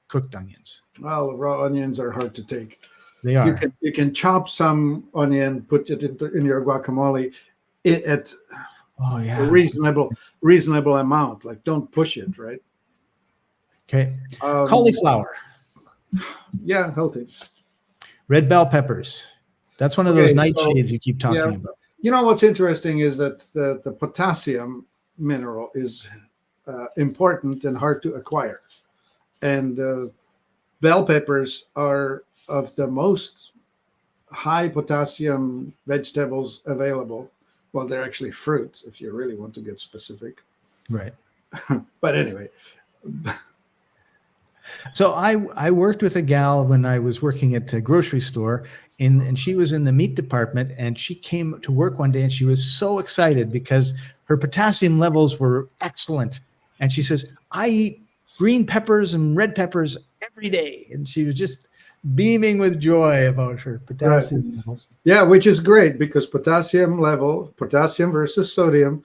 cooked onions? Well, raw onions are hard to take. They are. You can chop some onion, put it in your guacamole at a reasonable amount. Like, don't push it, right? Okay. Cauliflower. Yeah, healthy. Red bell peppers. That's one of those nightshades you keep talking about. You know what's interesting is that the potassium mineral is important and hard to acquire. And bell peppers are of the most high potassium vegetables available. Well, they're actually fruits if you really want to get specific. Right. But anyway. So I worked with a gal when I was working at a grocery store, and she was in the meat department, and she came to work one day and she was so excited because her potassium levels were excellent. And she says, I eat green peppers and red peppers every day. And she was just beaming with joy about her potassium levels. Yeah, which is great because potassium versus sodium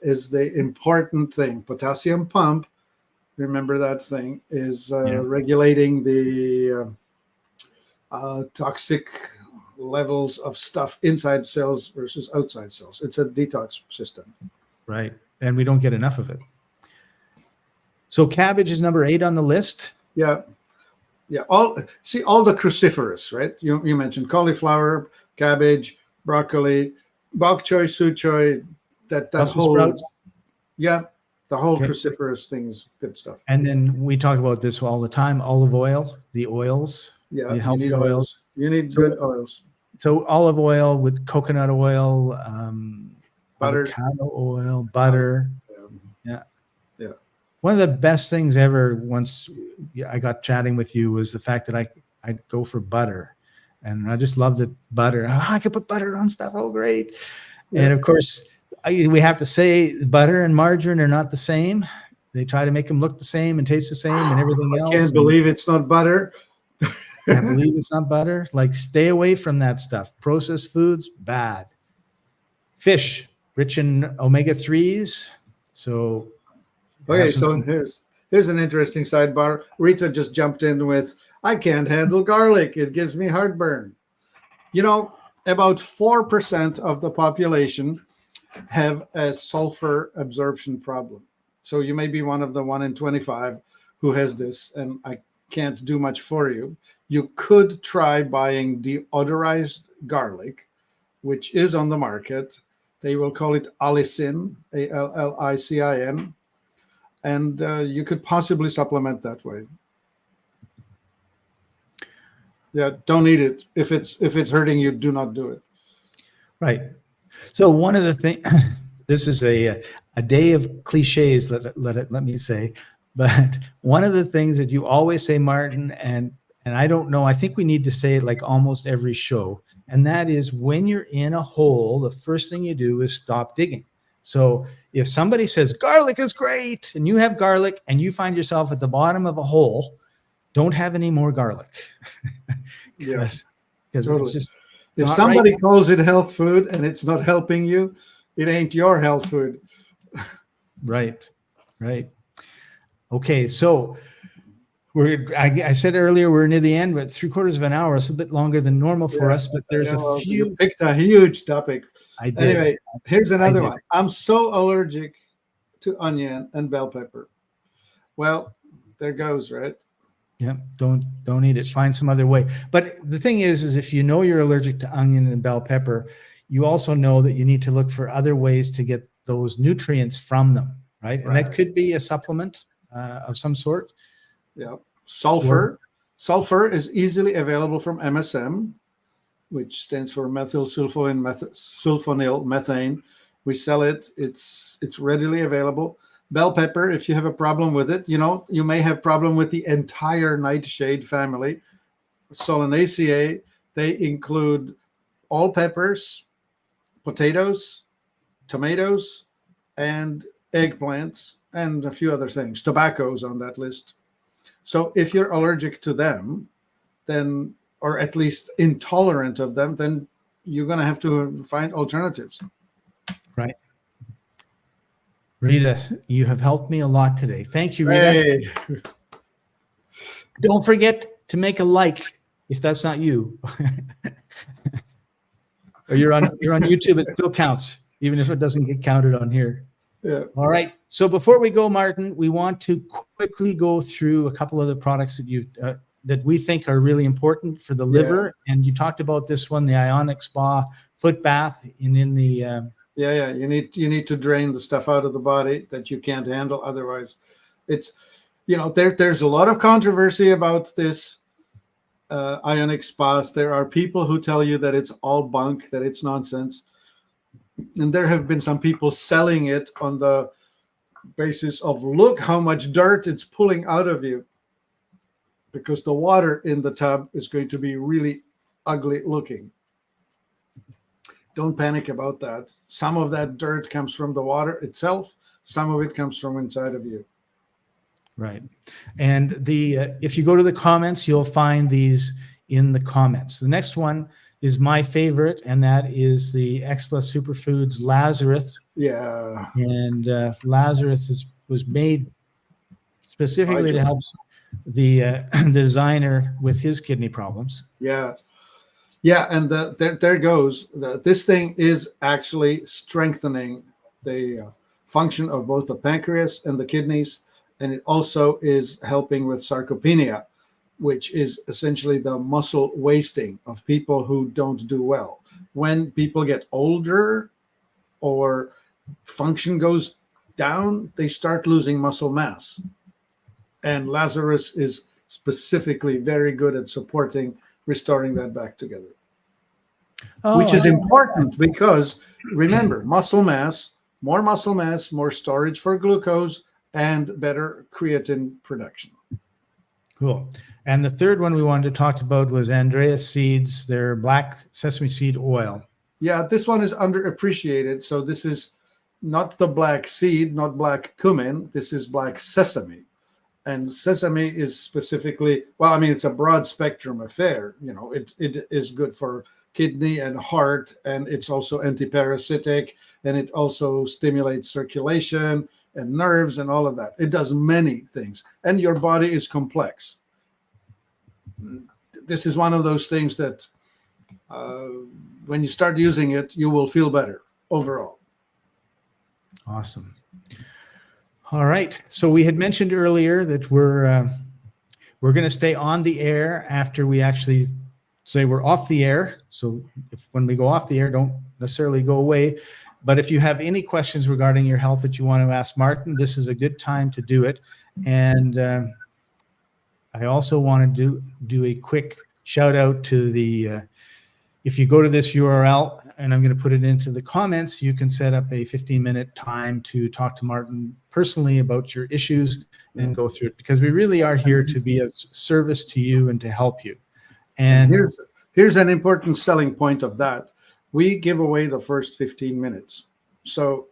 is the important thing. Potassium pump, remember that thing, is regulating the toxic levels of stuff inside cells versus outside cells. It's a detox system. Right. And we don't get enough of it. So cabbage is number 8 on the list. Yeah. Yeah. All the cruciferous, right? You mentioned cauliflower, cabbage, broccoli, bok choy, su choy, that whole sprouts. Yeah. The whole cruciferous thing is good stuff. And then we talk about this all the time, olive oil, the oils. Yeah, the healthy you need oils. You need good oils. So olive oil with coconut oil, butter, avocado oil, butter. Yeah. One of the best things ever once I got chatting with you was the fact that I'd go for butter. And I just loved it, butter. Oh, I could put butter on stuff. Oh, great. Yeah. And of course, we have to say butter and margarine are not the same. They try to make them look the same and taste the same and everything else. I can't believe it's not butter. Can't believe it's not butter. Like, stay away from that stuff. Processed foods, bad. Fish, rich in omega-3s. So, okay, so here's an interesting sidebar. Rita just jumped in with, I can't handle garlic. It gives me heartburn. You know, about 4% of the population have a sulfur absorption problem. So you may be one of the 1 in 25 who has this, and I can't do much for you. You could try buying deodorized garlic, which is on the market. They will call it allicin, Allicin, and you could possibly supplement that way. Yeah, don't eat it. If it's hurting you, do not do it. Right. So one of the things, this is a day of cliches, let me say, but one of the things that you always say, Martin, and I don't know, I think we need to say it like almost every show, and that is, when you're in a hole, the first thing you do is stop digging. So if somebody says garlic is great and you have garlic and you find yourself at the bottom of a hole, don't have any more garlic. Yes, totally. It's just, if somebody calls it health food and it's not helping you, it ain't your health food. Right. Okay, so I said earlier we're near the end, but 3/4 of an hour is a bit longer than normal for us. But there's a few. You picked a huge topic. I did. Anyway, here's another one. I'm so allergic to onion and bell pepper. Well, there goes, right? Yeah, don't eat it. Find some other way. But the thing is if you know you're allergic to onion and bell pepper, you also know that you need to look for other ways to get those nutrients from them, right? And that could be a supplement of some sort. Yeah, sulfur is easily available from MSM, which stands for methylsulfonyl methane. We sell it. It's readily available. Bell pepper, if you have a problem with it, you may have problem with the entire nightshade family. Solanaceae, they include all peppers, potatoes, tomatoes, and eggplants, and a few other things. Tobacco's on that list. So if you're allergic to them, then, or at least intolerant of them, then you're going to have to find alternatives. Right. Rita, you have helped me a lot today. Thank you, Rita. Hey. Don't forget to make a like if that's not you. Or you're on YouTube, it still counts, even if it doesn't get counted on here. Yeah. All right. So before we go, Martin, we want to quickly go through a couple of the products that we think are really important for the liver. And you talked about this one, the Ionic Spa foot bath in the Yeah. You need to drain the stuff out of the body that you can't handle. Otherwise, it's there's a lot of controversy about this Ionic spas. There are people who tell you that it's all bunk, that it's nonsense. And there have been some people selling it on the basis of, look how much dirt it's pulling out of you, because the water in the tub is going to be really ugly looking. Don't panic about that. Some of that dirt comes from the water itself. Some of it comes from inside of you. Right. And if you go to the comments, you'll find these in the comments. The next one is my favorite, and that is the Exsula Superfoods Lazarus. Yeah. And Lazarus was made specifically to help the designer with his kidney problems. Yeah. And there goes. This thing is actually strengthening the function of both the pancreas and the kidneys. And it also is helping with sarcopenia, which is essentially the muscle wasting of people who don't do well. When people get older or function goes down, they start losing muscle mass. And Lazarus is specifically very good at restoring that back together. Which is important because, remember, more muscle mass, more storage for glucose, and better creatine production. Cool. And the third one we wanted to talk about was Andreas Seeds, their black sesame seed oil. Yeah, this one is underappreciated. So this is not the black seed, not black cumin. This is black sesame. And sesame is specifically, it's a broad spectrum affair. It is good for kidney and heart, and it's also antiparasitic, and it also stimulates circulation and nerves and all of that. It does many things, and your body is complex. This is one of those things that when you start using it, you will feel better overall. Awesome. All right. So we had mentioned earlier that we're going to stay on the air after we actually say we're off the air. So when we go off the air, don't necessarily go away. But if you have any questions regarding your health that you want to ask Martin, this is a good time to do it. And I also want to do a quick shout out to if you go to this URL, and I'm going to put it into the comments, you can set up a 15-minute time to talk to Martin personally about your issues and go through it, because we really are here to be of service to you and to help you. And here's an important selling point of that. We give away the first 15 minutes. So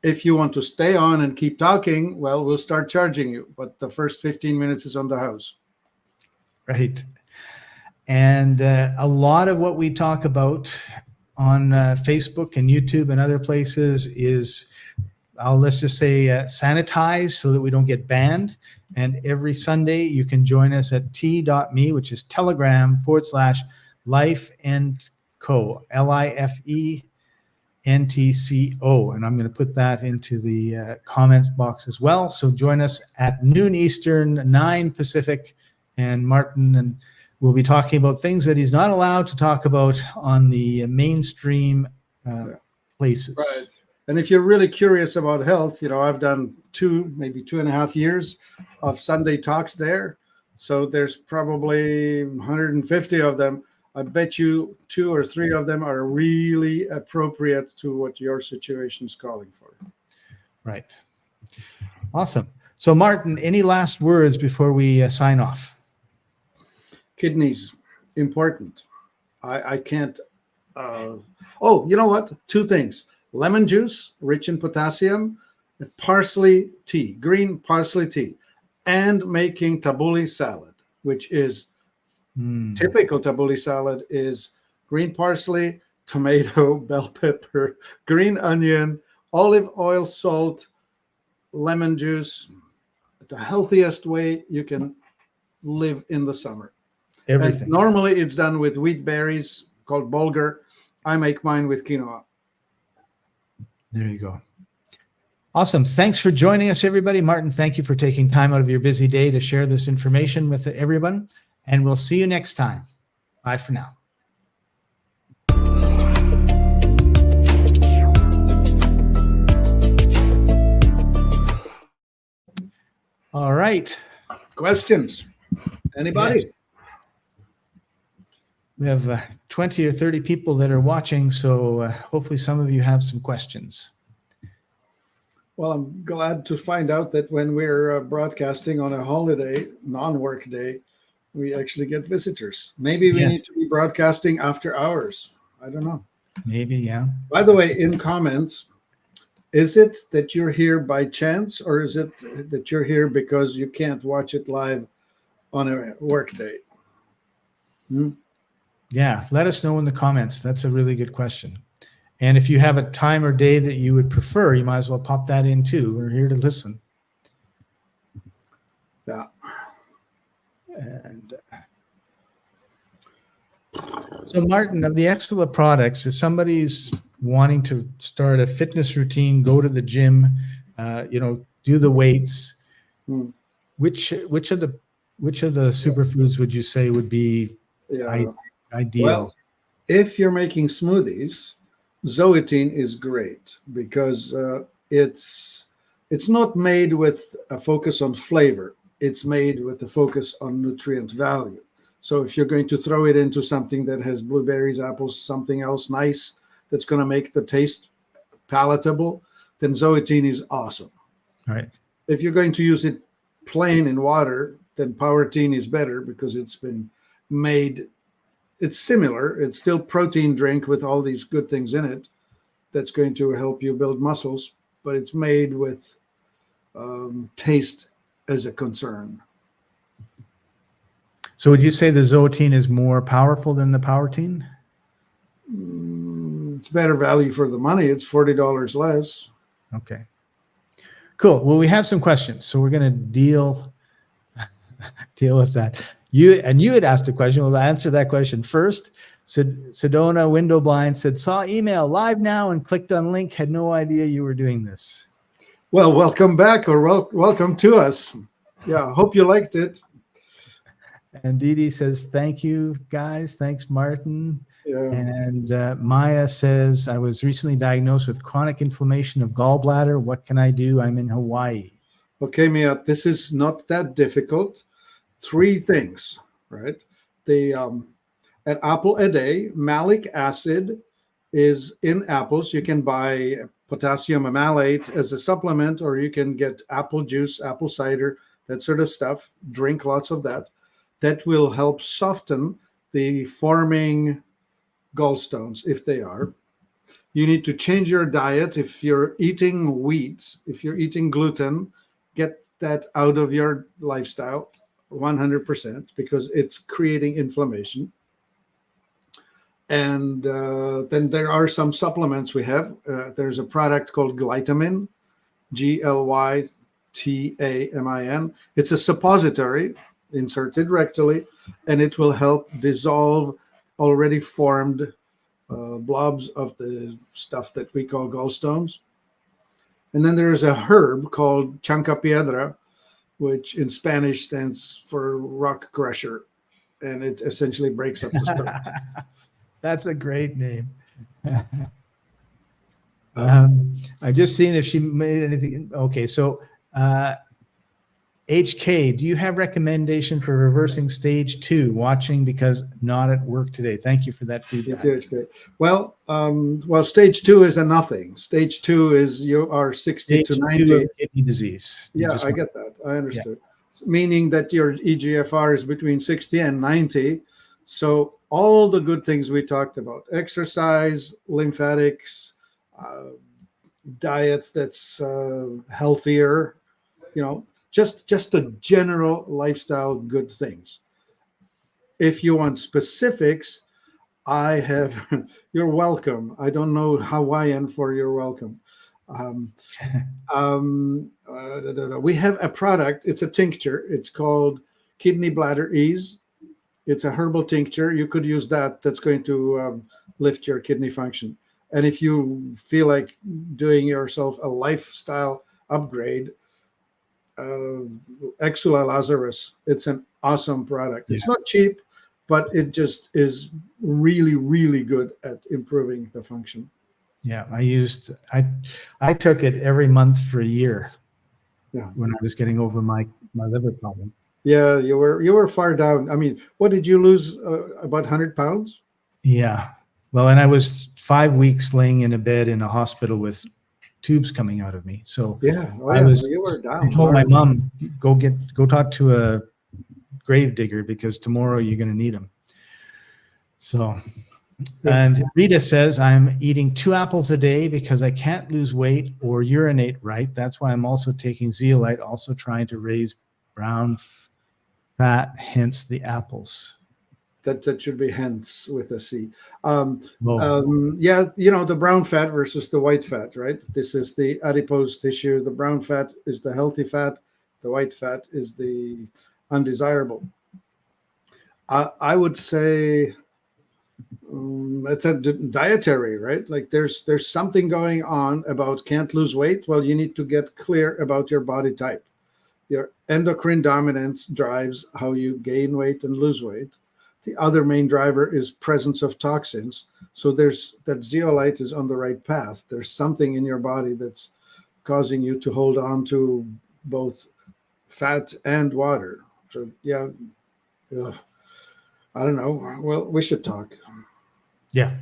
if you want to stay on and keep talking, well, we'll start charging you. But the first 15 minutes is on the house. Right. And a lot of what we talk about on Facebook and YouTube and other places is, let's just say, sanitized so that we don't get banned. And every Sunday you can join us at t.me, which is Telegram/Life and Co, LIFENTCO. And I'm going to put that into the comment box as well. So join us at noon Eastern, 9 Pacific, and Martin will be talking about things that he's not allowed to talk about on the mainstream places. Right. And if you're really curious about health, I've done maybe 2.5 years of Sunday talks there. So there's probably 150 of them. I bet you 2 or 3 of them are really appropriate to what your situation is calling for. Right. Awesome. So Martin, any last words before we sign off? Kidneys, important. I can't. Oh, you know what? Two things: lemon juice, rich in potassium, and parsley tea, green parsley tea, and making tabbouleh salad, which is typical tabbouleh salad is green parsley, tomato, bell pepper, green onion, olive oil, salt, lemon juice. The healthiest way you can live in the summer. Everything. And normally it's done with wheat berries called bulgur. I make mine with quinoa. There you go. Awesome. Thanks for joining us, everybody. Martin, thank you for taking time out of your busy day to share this information with everyone. And we'll see you next time. Bye for now. All right. Questions? Anybody? Yes. We have 20 or 30 people that are watching, so hopefully some of you have some questions. Well, I'm glad to find out that when we're broadcasting on a holiday, non-work day, we actually get visitors. Maybe we need to be broadcasting after hours. I don't know. Maybe, yeah. By the way, in comments, is it that you're here by chance, or is it that you're here because you can't watch it live on a work day? Yeah, let us know in the comments. That's a really good question. And if you have a time or day that you would prefer, you might as well pop that in too. We're here to listen. Yeah. And so Martin, of the Exsula products, if somebody's wanting to start a fitness routine, go to the gym, do the weights, which of the superfoods would you say would be ideal? Well, if you're making smoothies, zoetin is great because it's not made with a focus on flavor. It's made with a focus on nutrient value. So if you're going to throw it into something that has blueberries, apples, something else nice that's going to make the taste palatable, then zoetin is awesome. All right. If you're going to use it plain in water, then Powertin is better because it's been made. It's similar. It's still protein drink with all these good things in it that's going to help you build muscles, but it's made with taste as a concern. So would you say the zoetin is more powerful than the Powertin? It's better value for the money. It's $40 less. Okay. Cool. Well, we have some questions, so we're going to deal with that. You had asked a question. We'll answer that question first. Sedona Window Blind said, saw email live now and clicked on link. Had no idea you were doing this. Well, welcome back or welcome to us. Yeah, hope you liked it. And Dee Dee says, thank you, guys. Thanks, Martin. Yeah. And Maya says, I was recently diagnosed with chronic inflammation of gallbladder. What can I do? I'm in Hawaii. Okay, Mia, this is not that difficult. 3 things, right? An apple a day, malic acid is in apples. You can buy potassium malate as a supplement, or you can get apple juice, apple cider, that sort of stuff. Drink lots of that. That will help soften the forming gallstones, if they are. You need to change your diet. If you're eating wheat, if you're eating gluten, get that out of your lifestyle 100% because it's creating inflammation. And then there are some supplements we have. There's a product called Glytamin, Glytamin. It's a suppository inserted rectally, and it will help dissolve already formed blobs of the stuff that we call gallstones. And then there's a herb called chancapiedra, which in Spanish stands for rock crusher, and it essentially breaks up the stones. That's a great name. I'm just seeing if she made anything. Okay, so HK, do you have recommendation for reversing stage 2? Watching because not at work today. Thank you for that feedback. Well, stage 2 is a nothing. Stage 2 is you are 60 to 90. Stage 2 of kidney disease. Yeah, I get that. I understood. Yeah. Meaning that your EGFR is between 60 and 90. So all the good things we talked about, exercise, lymphatics, diet that's healthier, just the general lifestyle good things. If you want specifics, I have, you're welcome. I don't know Hawaiian for you're welcome. We have a product. It's a tincture. It's called Kidney Bladder Ease. It's a herbal tincture. You could use that. That's going to lift your kidney function. And if you feel like doing yourself a lifestyle upgrade, Exsula Lazarus, it's an awesome product. It's not cheap, but it just is really, really good at improving the function. Yeah, I took it every month for a year. Yeah, when I was getting over my liver problem. Yeah, you were far down. I mean, what did you lose? About 100 pounds? Yeah. Well, and I was 5 weeks laying in a bed in a hospital with tubes coming out of me. So yeah, you were down. I told my mom, go talk to a grave digger because tomorrow you're going to need them. So, and Rita says, I'm eating 2 apples a day because I can't lose weight or urinate right. That's why I'm also taking zeolite, also trying to raise brown fat, hence the apples. That should be hence with a C. Yeah, the brown fat versus the white fat, right? This is the adipose tissue. The brown fat is the healthy fat. The white fat is the undesirable. I would say it's a dietary, right? Like there's something going on about can't lose weight. Well, you need to get clear about your body type. Your endocrine dominance drives how you gain weight and lose weight. The other main driver is presence of toxins. So there's that zeolite is on the right path. There's something in your body that's causing you to hold on to both fat and water. So yeah, I don't know. Well, we should talk. Yeah.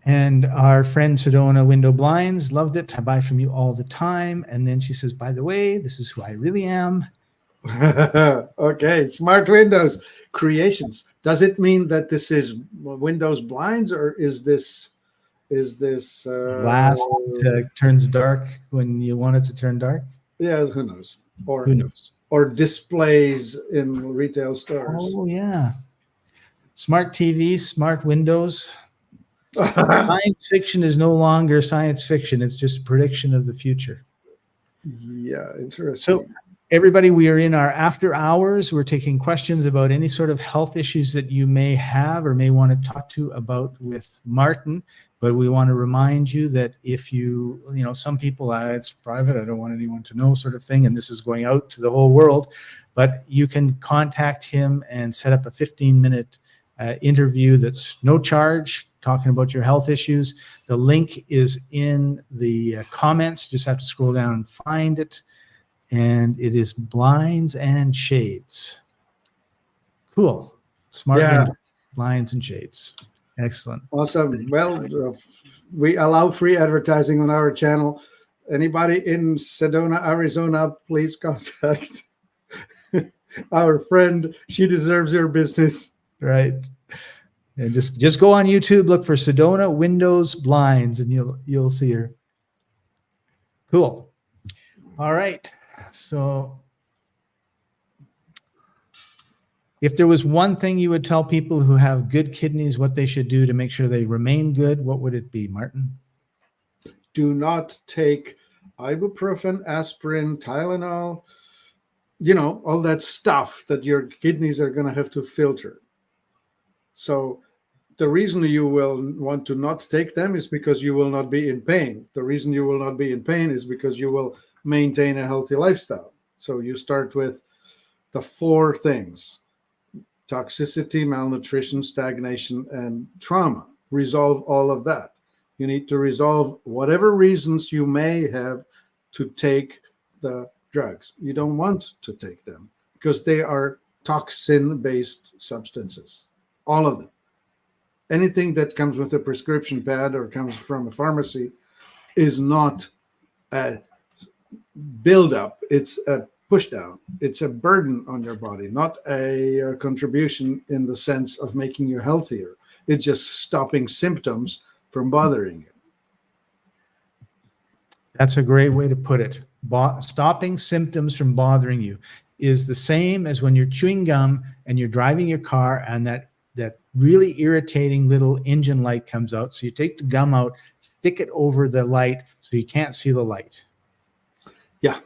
And our friend Sedona Window Blinds loved it. I buy from you all the time. And then she says, by the way, this is who I really am. Okay, Smart Windows Creations. Does it mean that this is Windows blinds, or is this glass that turns dark when you want it to turn dark? Yeah, who knows? Or who knows? Or displays in retail stores. Oh yeah, smart TV, smart windows. Science fiction is no longer science fiction. It's just a prediction of the future. Yeah, interesting. So everybody, we are in our after hours. We're taking questions about any sort of health issues that you may have or may want to talk to about with Martin. But we want to remind you that if some people, it's private, I don't want anyone to know sort of thing, and this is going out to the whole world, but you can contact him and set up a 15-minute interview that's no charge, talking about your health issues. The link is in the comments. Just have to scroll down and find it. And it is blinds and shades. Cool. Smart window, blinds and shades. Excellent. Awesome. Well, we allow free advertising on our channel. Anybody in Sedona, Arizona, please contact our friend. She deserves your business. Right. And just go on YouTube, look for Sedona Windows Blinds, and you'll see her. Cool. All right. So if there was one thing you would tell people who have good kidneys what they should do to make sure they remain good, what would it be, Martin? Do not take ibuprofen, aspirin, Tylenol, all that stuff that your kidneys are going to have to filter. So the reason you will want to not take them is because you will not be in pain. The reason you will not be in pain is because you will maintain a healthy lifestyle. So you start with the 4 things: toxicity, malnutrition, stagnation, and trauma. Resolve all of that. You need to resolve whatever reasons you may have to take the drugs. You don't want to take them because they are toxin-based substances, all of them. Anything that comes with a prescription pad or comes from a pharmacy is not a build-up. It's a push-down. It's a burden on your body, not a contribution in the sense of making you healthier. It's just stopping symptoms from bothering you. That's a great way to put it. Stopping symptoms from bothering you is the same as when you're chewing gum and you're driving your car and that really irritating little engine light comes out. So you take the gum out, stick it over the light so you can't see the light. Yeah.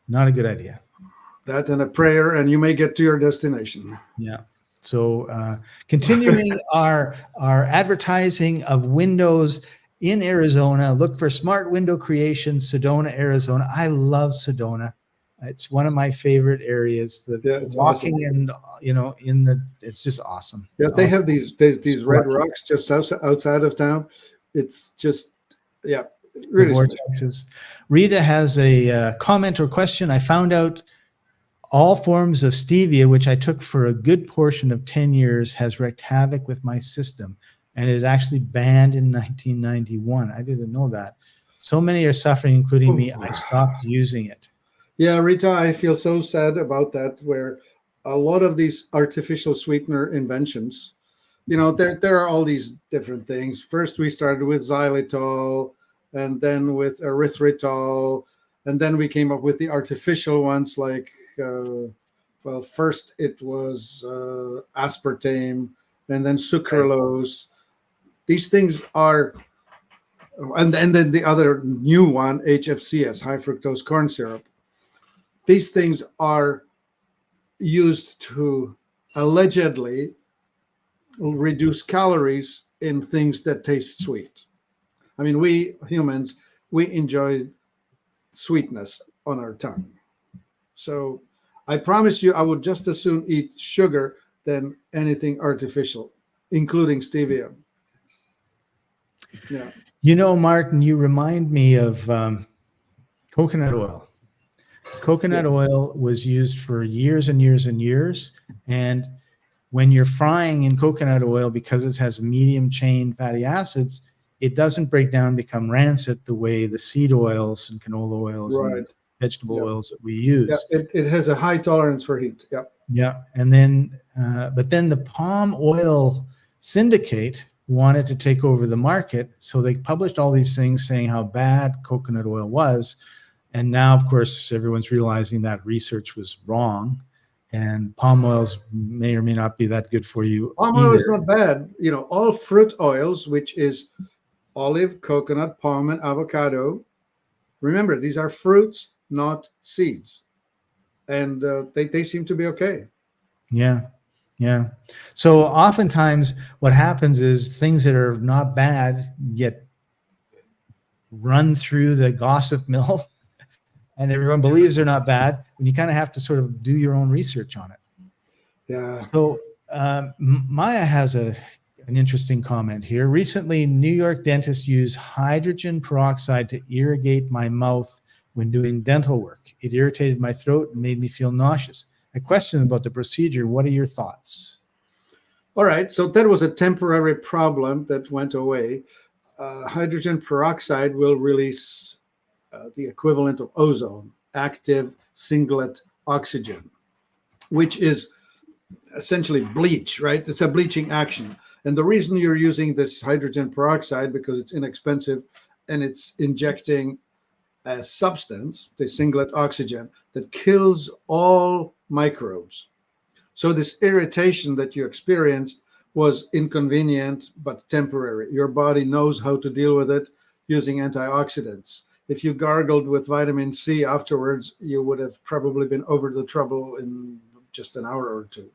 Not a good idea. That and a prayer, and you may get to your destination. Yeah. So continuing our advertising of windows in Arizona, look for Smart Window Creations, Sedona, Arizona. I love Sedona. It's one of my favorite areas. It's walking awesome. and it's just awesome. Yeah, It's they awesome. have these red rocks just outside of town. It's just, yeah, really vortexes. Rita has a comment or question. I found out all forms of stevia, which I took for a good portion of 10 years, has wreaked havoc with my system and is actually banned in 1991. I didn't know that. So many are suffering, including me. I stopped using it. Yeah, Rita, I feel so sad about that, where a lot of these artificial sweetener inventions, there are all these different things. First, we started with xylitol, and then with erythritol, and then we came up with the artificial ones like, first it was aspartame, and then sucralose. These things are, and then the other new one, HFCS, high fructose corn syrup. These things are used to allegedly reduce calories in things that taste sweet. I mean, we humans, we enjoy sweetness on our tongue. So I promise you, I would just as soon eat sugar than anything artificial, including stevia. Yeah. Martin, you remind me of coconut oil. Coconut oil was used for years and years and years. And when you're frying in coconut oil, because it has medium chain fatty acids, it doesn't break down and become rancid the way the seed oils and canola oils and vegetable oils that we use. Yeah, it has a high tolerance for heat. Yeah. Yeah. And then, but then the palm oil syndicate wanted to take over the market. So they published all these things saying how bad coconut oil was. And now, of course, everyone's realizing that research was wrong, and palm oils may or may not be that good for you. Palm oil is not bad. All fruit oils, which is olive, coconut, palm, and avocado. Remember, these are fruits, not seeds. And they seem to be okay. Yeah. Yeah. So oftentimes what happens is things that are not bad get run through the gossip mill. And everyone believes they're not bad, and you kind of have to sort of do your own research on it. Yeah. So Maya has an interesting comment here. Recently, New York dentists use hydrogen peroxide to irrigate my mouth when doing dental work. It irritated my throat and made me feel nauseous. I questioned about the procedure. What are your thoughts? All right. So that was a temporary problem that went away. Hydrogen peroxide will release the equivalent of ozone, active singlet oxygen, which is essentially bleach, right? It's a bleaching action. And the reason you're using this hydrogen peroxide, because it's inexpensive and it's injecting a substance, the singlet oxygen, that kills all microbes. So this irritation that you experienced was inconvenient but temporary. Your body knows how to deal with it using antioxidants. If you gargled with vitamin C afterwards, you would have probably been over the trouble in just an hour or two.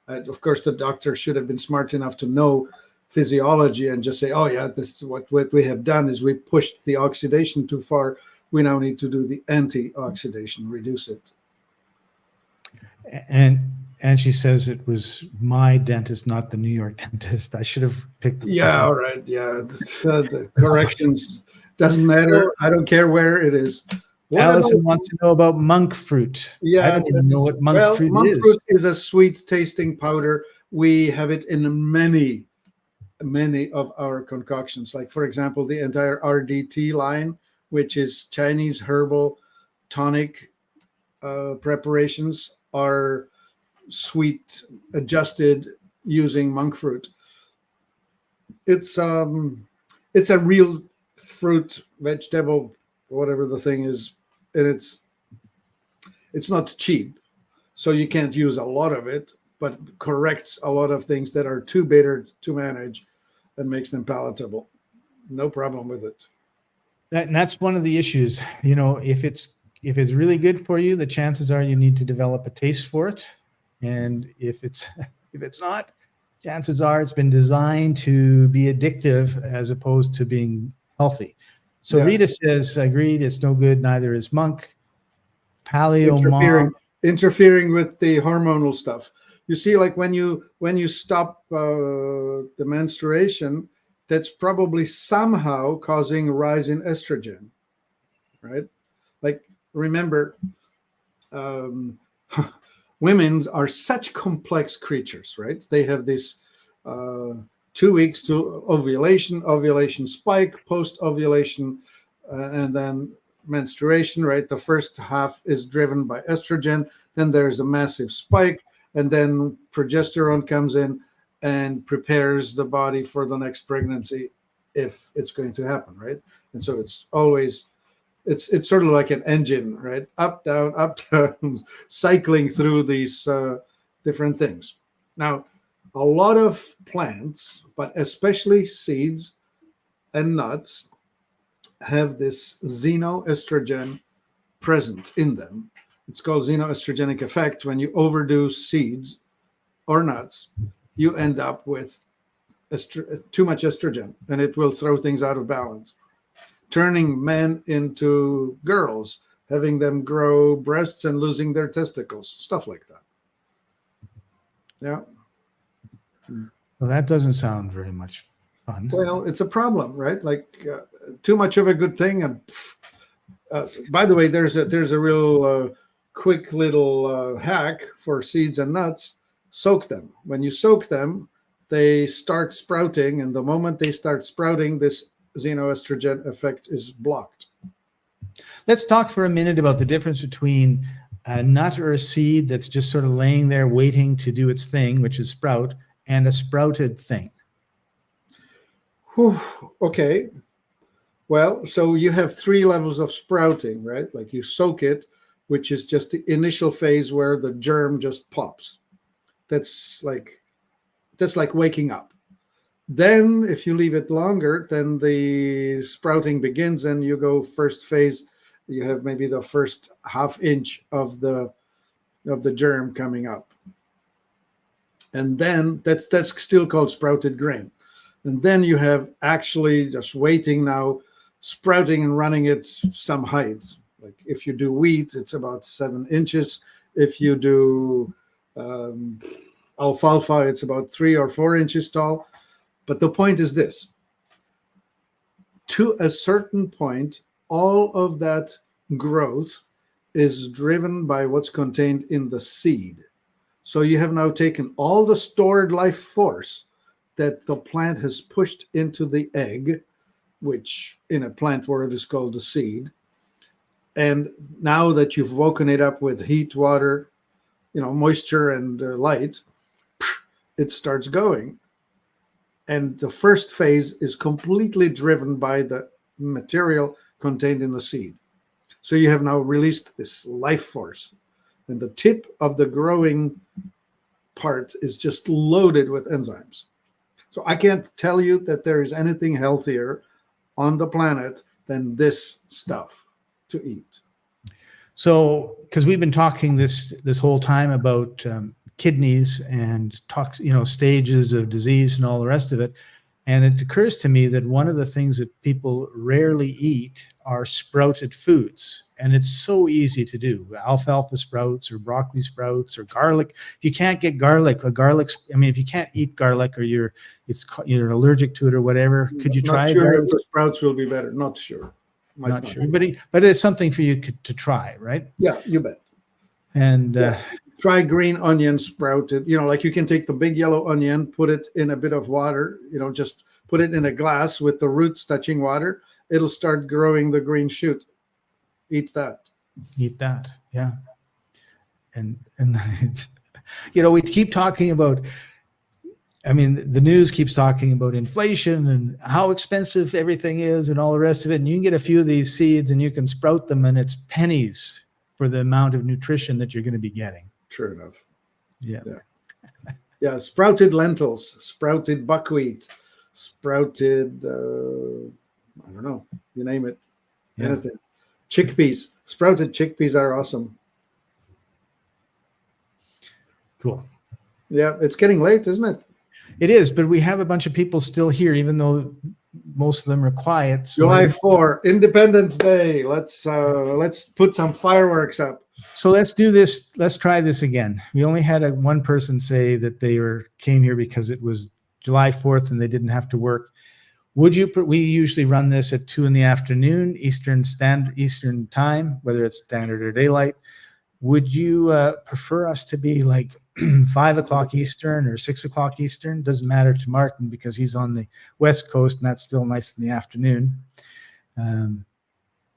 And of course, the doctor should have been smart enough to know physiology and just say, oh yeah, this is what we have done is we pushed the oxidation too far. We now need to do the antioxidation, reduce it. And she says it was my dentist, not the New York dentist. I should have picked. Yeah, all right. Yeah, the corrections doesn't matter. I don't care where it is. What about, Allison wants to know about monk fruit. I yeah, don't even know what monk fruit monk is. fruit is a sweet tasting powder. We have it in many of our concoctions. Like, for example, the entire RDT line, which is Chinese herbal tonic preparations, are sweet adjusted using monk fruit. It's a real fruit, vegetable, whatever the thing is, and it's not cheap, so you can't use a lot of it, but corrects a lot of things that are too bitter to manage and makes them palatable. No problem with it. And that's one of the issues. You know, if it's really good for you, the chances are you need to develop a taste for it. And if it's if it's not, chances are it's been designed to be addictive as opposed to being healthy. So Yeah. Rita says, agreed, it's no good, neither is monk. Paleo interfering mom. interfering with the hormonal stuff. You see, like when you stop the menstruation, that's probably somehow causing a rise in estrogen, right? Like, remember, um, women are such complex creatures, right? They have this uh, 2 weeks to ovulation spike, post ovulation, and then menstruation, right? The first half is driven by estrogen, then there's a massive spike, and then progesterone comes in and prepares the body for the next pregnancy if it's going to happen, right? And so it's always it's sort of like an engine, right? Up down, cycling through these different things. Now, a lot of plants, but especially seeds and nuts, have this xenoestrogen present in them. It's called xenoestrogenic effect. When you overdo seeds or nuts, you end up with too much estrogen, and it will throw things out of balance, turning men into girls, having them grow breasts and losing their testicles, stuff like that. Yeah. Well, that doesn't sound very much fun. Well, it's a problem, right? Like too much of a good thing. And by the way, there's a real quick little hack for seeds and nuts. Soak them. When you soak them, they start sprouting, and the moment they start sprouting, this xenoestrogen effect is blocked. Let's talk for a minute about the difference between a nut or a seed that's just sort of laying there waiting to do its thing, which is sprout, and a sprouted thing. Whew, okay. Well, so you have 3 levels of sprouting, right? Like you soak it, which is just the initial phase where the germ just pops. That's like waking up. Then if you leave it longer, then the sprouting begins and you go first phase. You have maybe the first half inch of the germ coming up. And then that's still called sprouted grain. And then you have actually just waiting now, sprouting and running at some heights. Like if you do wheat, it's about 7 inches. If you do alfalfa, it's about 3 or 4 inches tall. But the point is this: to a certain point, all of that growth is driven by what's contained in the seed. So you have now taken all the stored life force that the plant has pushed into the egg, which in a plant world is called the seed. And now that you've woken it up with heat, water, moisture and light, it starts going. And the first phase is completely driven by the material contained in the seed. So you have now released this life force. And the tip of the growing part is just loaded with enzymes. So I can't tell you that there is anything healthier on the planet than this stuff to eat. So, because we've been talking this whole time about kidneys and stages of disease and all the rest of it, and it occurs to me that one of the things that people rarely eat are sprouted foods, and it's so easy to do. Alfalfa sprouts or broccoli sprouts or garlic. If you can't get garlic, if you can't eat garlic or you're allergic to it or whatever, could you try Not sure garlic? if the sprouts will be better. Not sure. Not sure, but it's something for you to try, right? Yeah, you bet. And try green onion sprouted. Like you can take the big yellow onion, put it in a bit of water. Just put it in a glass with the roots touching water. It'll start growing the green shoot. Eat that. Yeah. And it's, we keep talking about, the news keeps talking about inflation and how expensive everything is and all the rest of it. And you can get a few of these seeds and you can sprout them, and it's pennies for the amount of nutrition that you're going to be getting. True enough. Yeah. Sprouted lentils, sprouted buckwheat, sprouted, I don't know, you name it. Anything. Chickpeas. Sprouted chickpeas are awesome. Cool. Yeah, it's getting late, isn't it? It is, but we have a bunch of people still here, even though most of them are quiet. So July 4, Independence Day. Let's put some fireworks up. So let's do this. Let's try this again. We only had one person say that they came here because it was July 4th and they didn't have to work. We usually run this at 2 p.m. Eastern time, whether it's standard or daylight. Would you prefer us to be like 5 o'clock Eastern or 6 o'clock Eastern? Doesn't matter to Martin because he's on the West Coast and that's still nice in the afternoon.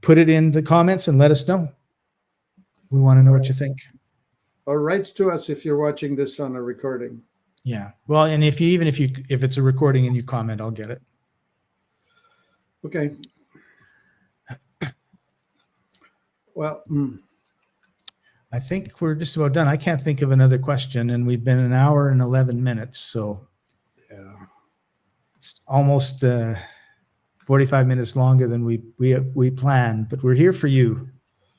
Put it in the comments and let us know. We want to know what you think. Or write to us if you're watching this on a recording. Yeah. Well, and if it's a recording and you comment, I'll get it. Okay. Well, I think we're just about done. I can't think of another question, and we've been an hour and 11 minutes, so yeah, it's almost 45 minutes longer than we planned. But we're here for you,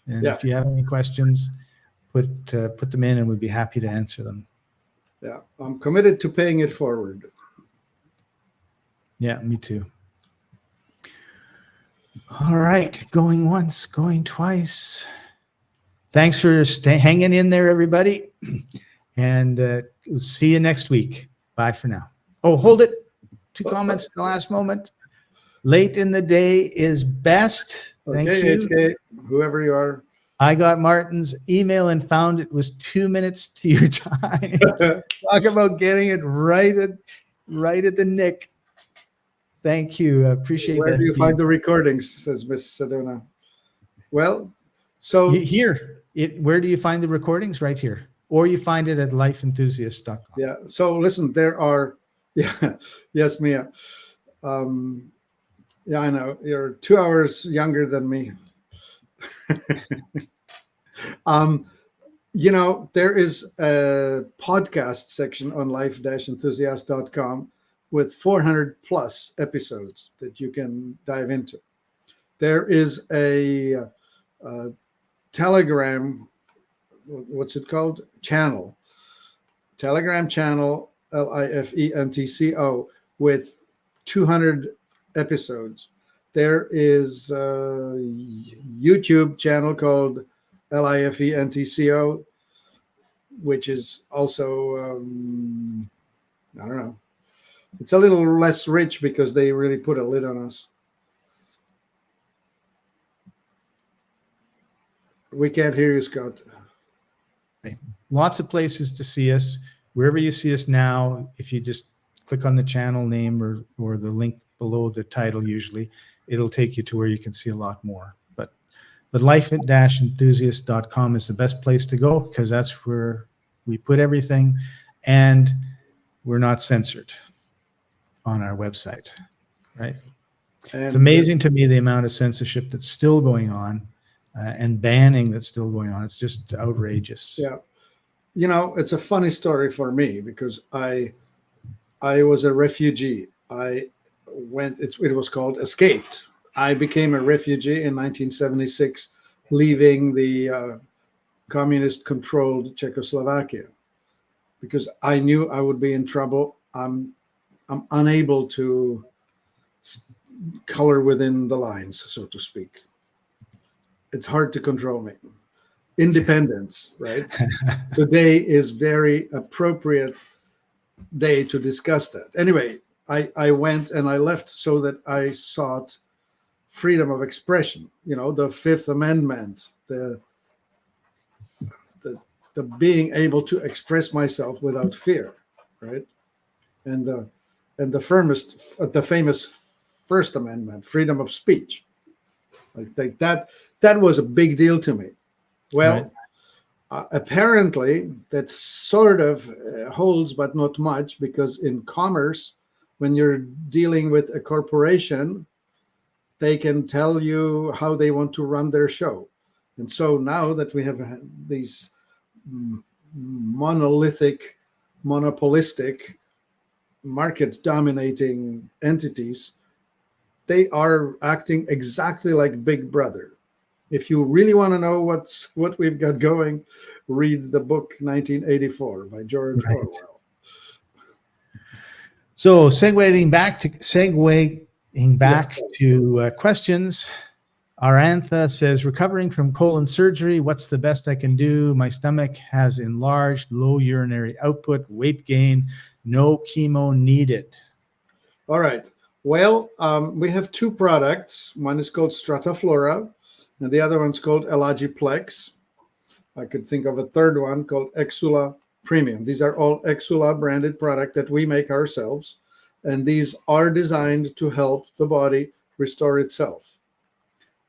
and if you have any questions, put them in, and we'd be happy to answer them. Yeah, I'm committed to paying it forward. Yeah, me too. All right, going once, going twice. Thanks for hanging in there, everybody. And see you next week. Bye for now. Oh, hold it. 2 comments at the last moment. Late in the day is best. Thank you. Okay, whoever you are. I got Martin's email and found it was 2 minutes to your time. Talk about getting it right at the nick. Thank you. I appreciate that. Where do you find the recordings, says Miss Sedona. Well, so where do you find the recordings? Right here. Or you find it at lifeenthusiast.com. Yeah. So listen, there are, yes, Mia. Yeah, I know. You're 2 hours younger than me. There is a podcast section on life-enthusiast.com with 400 plus episodes that you can dive into. There is a Telegram, what's it called? Telegram channel, LIFENTCO, with 200 episodes. There is a YouTube channel called LIFENTCO, which is also, I don't know. It's a little less rich because they really put a lid on us. We can't hear you, Scott. Lots of places to see us. Wherever you see us now, if you just click on the channel name or the link below the title, usually it'll take you to where you can see a lot more. But life-enthusiast.com is the best place to go because that's where we put everything, and we're not censored on our website, right? And it's amazing to me the amount of censorship that's still going on and banning that's still going on. It's just outrageous. Yeah. It's a funny story for me because I was a refugee. It was called escaped. I became a refugee in 1976, leaving the communist-controlled Czechoslovakia because I knew I would be in trouble. I'm unable to color within the lines, so to speak. It's hard to control me. Independence, right? Today is very appropriate day to discuss that. Anyway, I went and I left so that I sought freedom of expression, the Fifth Amendment, the being able to express myself without fear, right? And the famous First Amendment, freedom of speech. I think that was a big deal to me. Well, right. Apparently that sort of holds, but not much, because in commerce, when you're dealing with a corporation, they can tell you how they want to run their show. And so now that we have these monopolistic, market-dominating entities, they are acting exactly like Big Brother. If you really want to know what we've got going, read the book 1984 by George Orwell. So segueing back to questions, Arantha says, recovering from colon surgery, what's the best I can do? My stomach has enlarged, low urinary output, weight gain, no chemo needed. All right. Well, we have two products. One is called Strata Flora, and the other one's called Ellagiplex. I could think of a third one called Exsula Premium. These are all Exsula branded products that we make ourselves, and these are designed to help the body restore itself.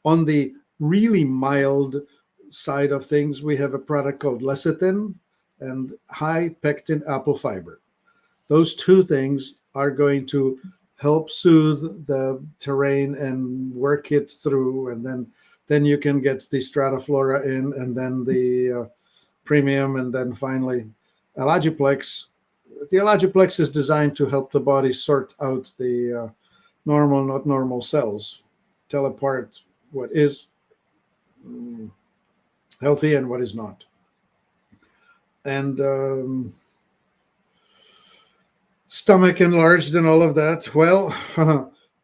On the really mild side of things, we have a product called lecithin and high pectin apple fiber. Those two things are going to help soothe the terrain and work it through, and then you can get the Strata Flora in, and then the Premium, and then finally Ellagiplex. The Ellagiplex is designed to help the body sort out the normal, not normal cells, tell apart what is healthy and what is not. And stomach enlarged and all of that. Well,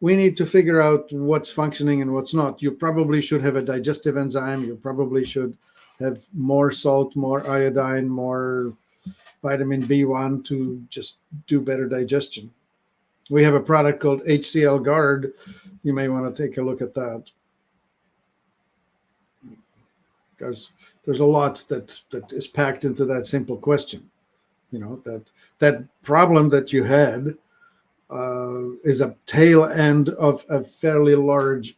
we need to figure out what's functioning and what's not. You probably should have a digestive enzyme. You probably should have more salt, more iodine, more vitamin B1 to just do better digestion. We have a product called HCL Guard. You may want to take a look at that. There's a lot that is packed into that simple question. That problem that you had is a tail end of a fairly large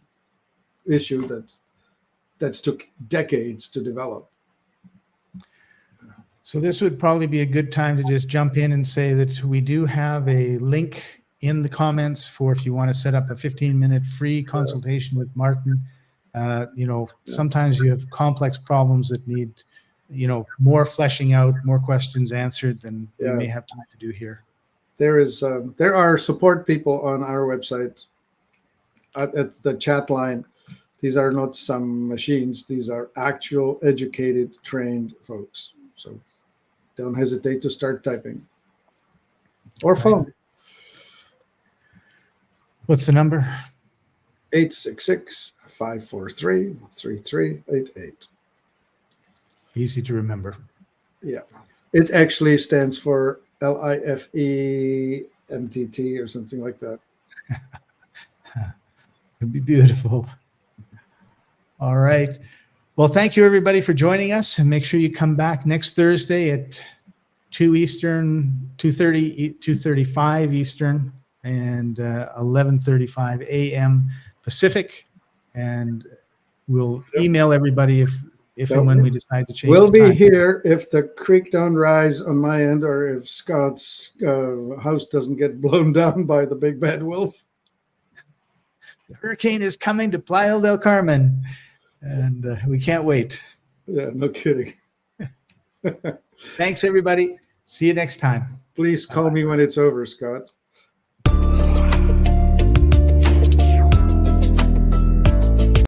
issue that took decades to develop. So this would probably be a good time to just jump in and say that we do have a link in the comments for if you want to set up a 15-minute free consultation with Martin. Sometimes you have complex problems that need, more fleshing out, more questions answered than we may have time to do here. There are support people on our website at the chat line. These are not some machines. These are actual educated, trained folks. So don't hesitate to start typing or phone. What's the number? 866-543-3388. Easy to remember. Yeah. It actually stands for LIFEMTT or something like that. It'd be beautiful. All right. Well, thank you, everybody, for joining us. And make sure you come back next Thursday at 2 Eastern, 2:35 Eastern, and 11:35 a.m. Pacific. And we'll email everybody if and when we decide to change. We'll be here if the creek don't rise on my end, or if Scott's house doesn't get blown down by the big bad wolf. The hurricane is coming to Playa del Carmen, and we can't wait. Yeah, no kidding. Thanks, everybody. See you next time. Please call me when it's over, Scott.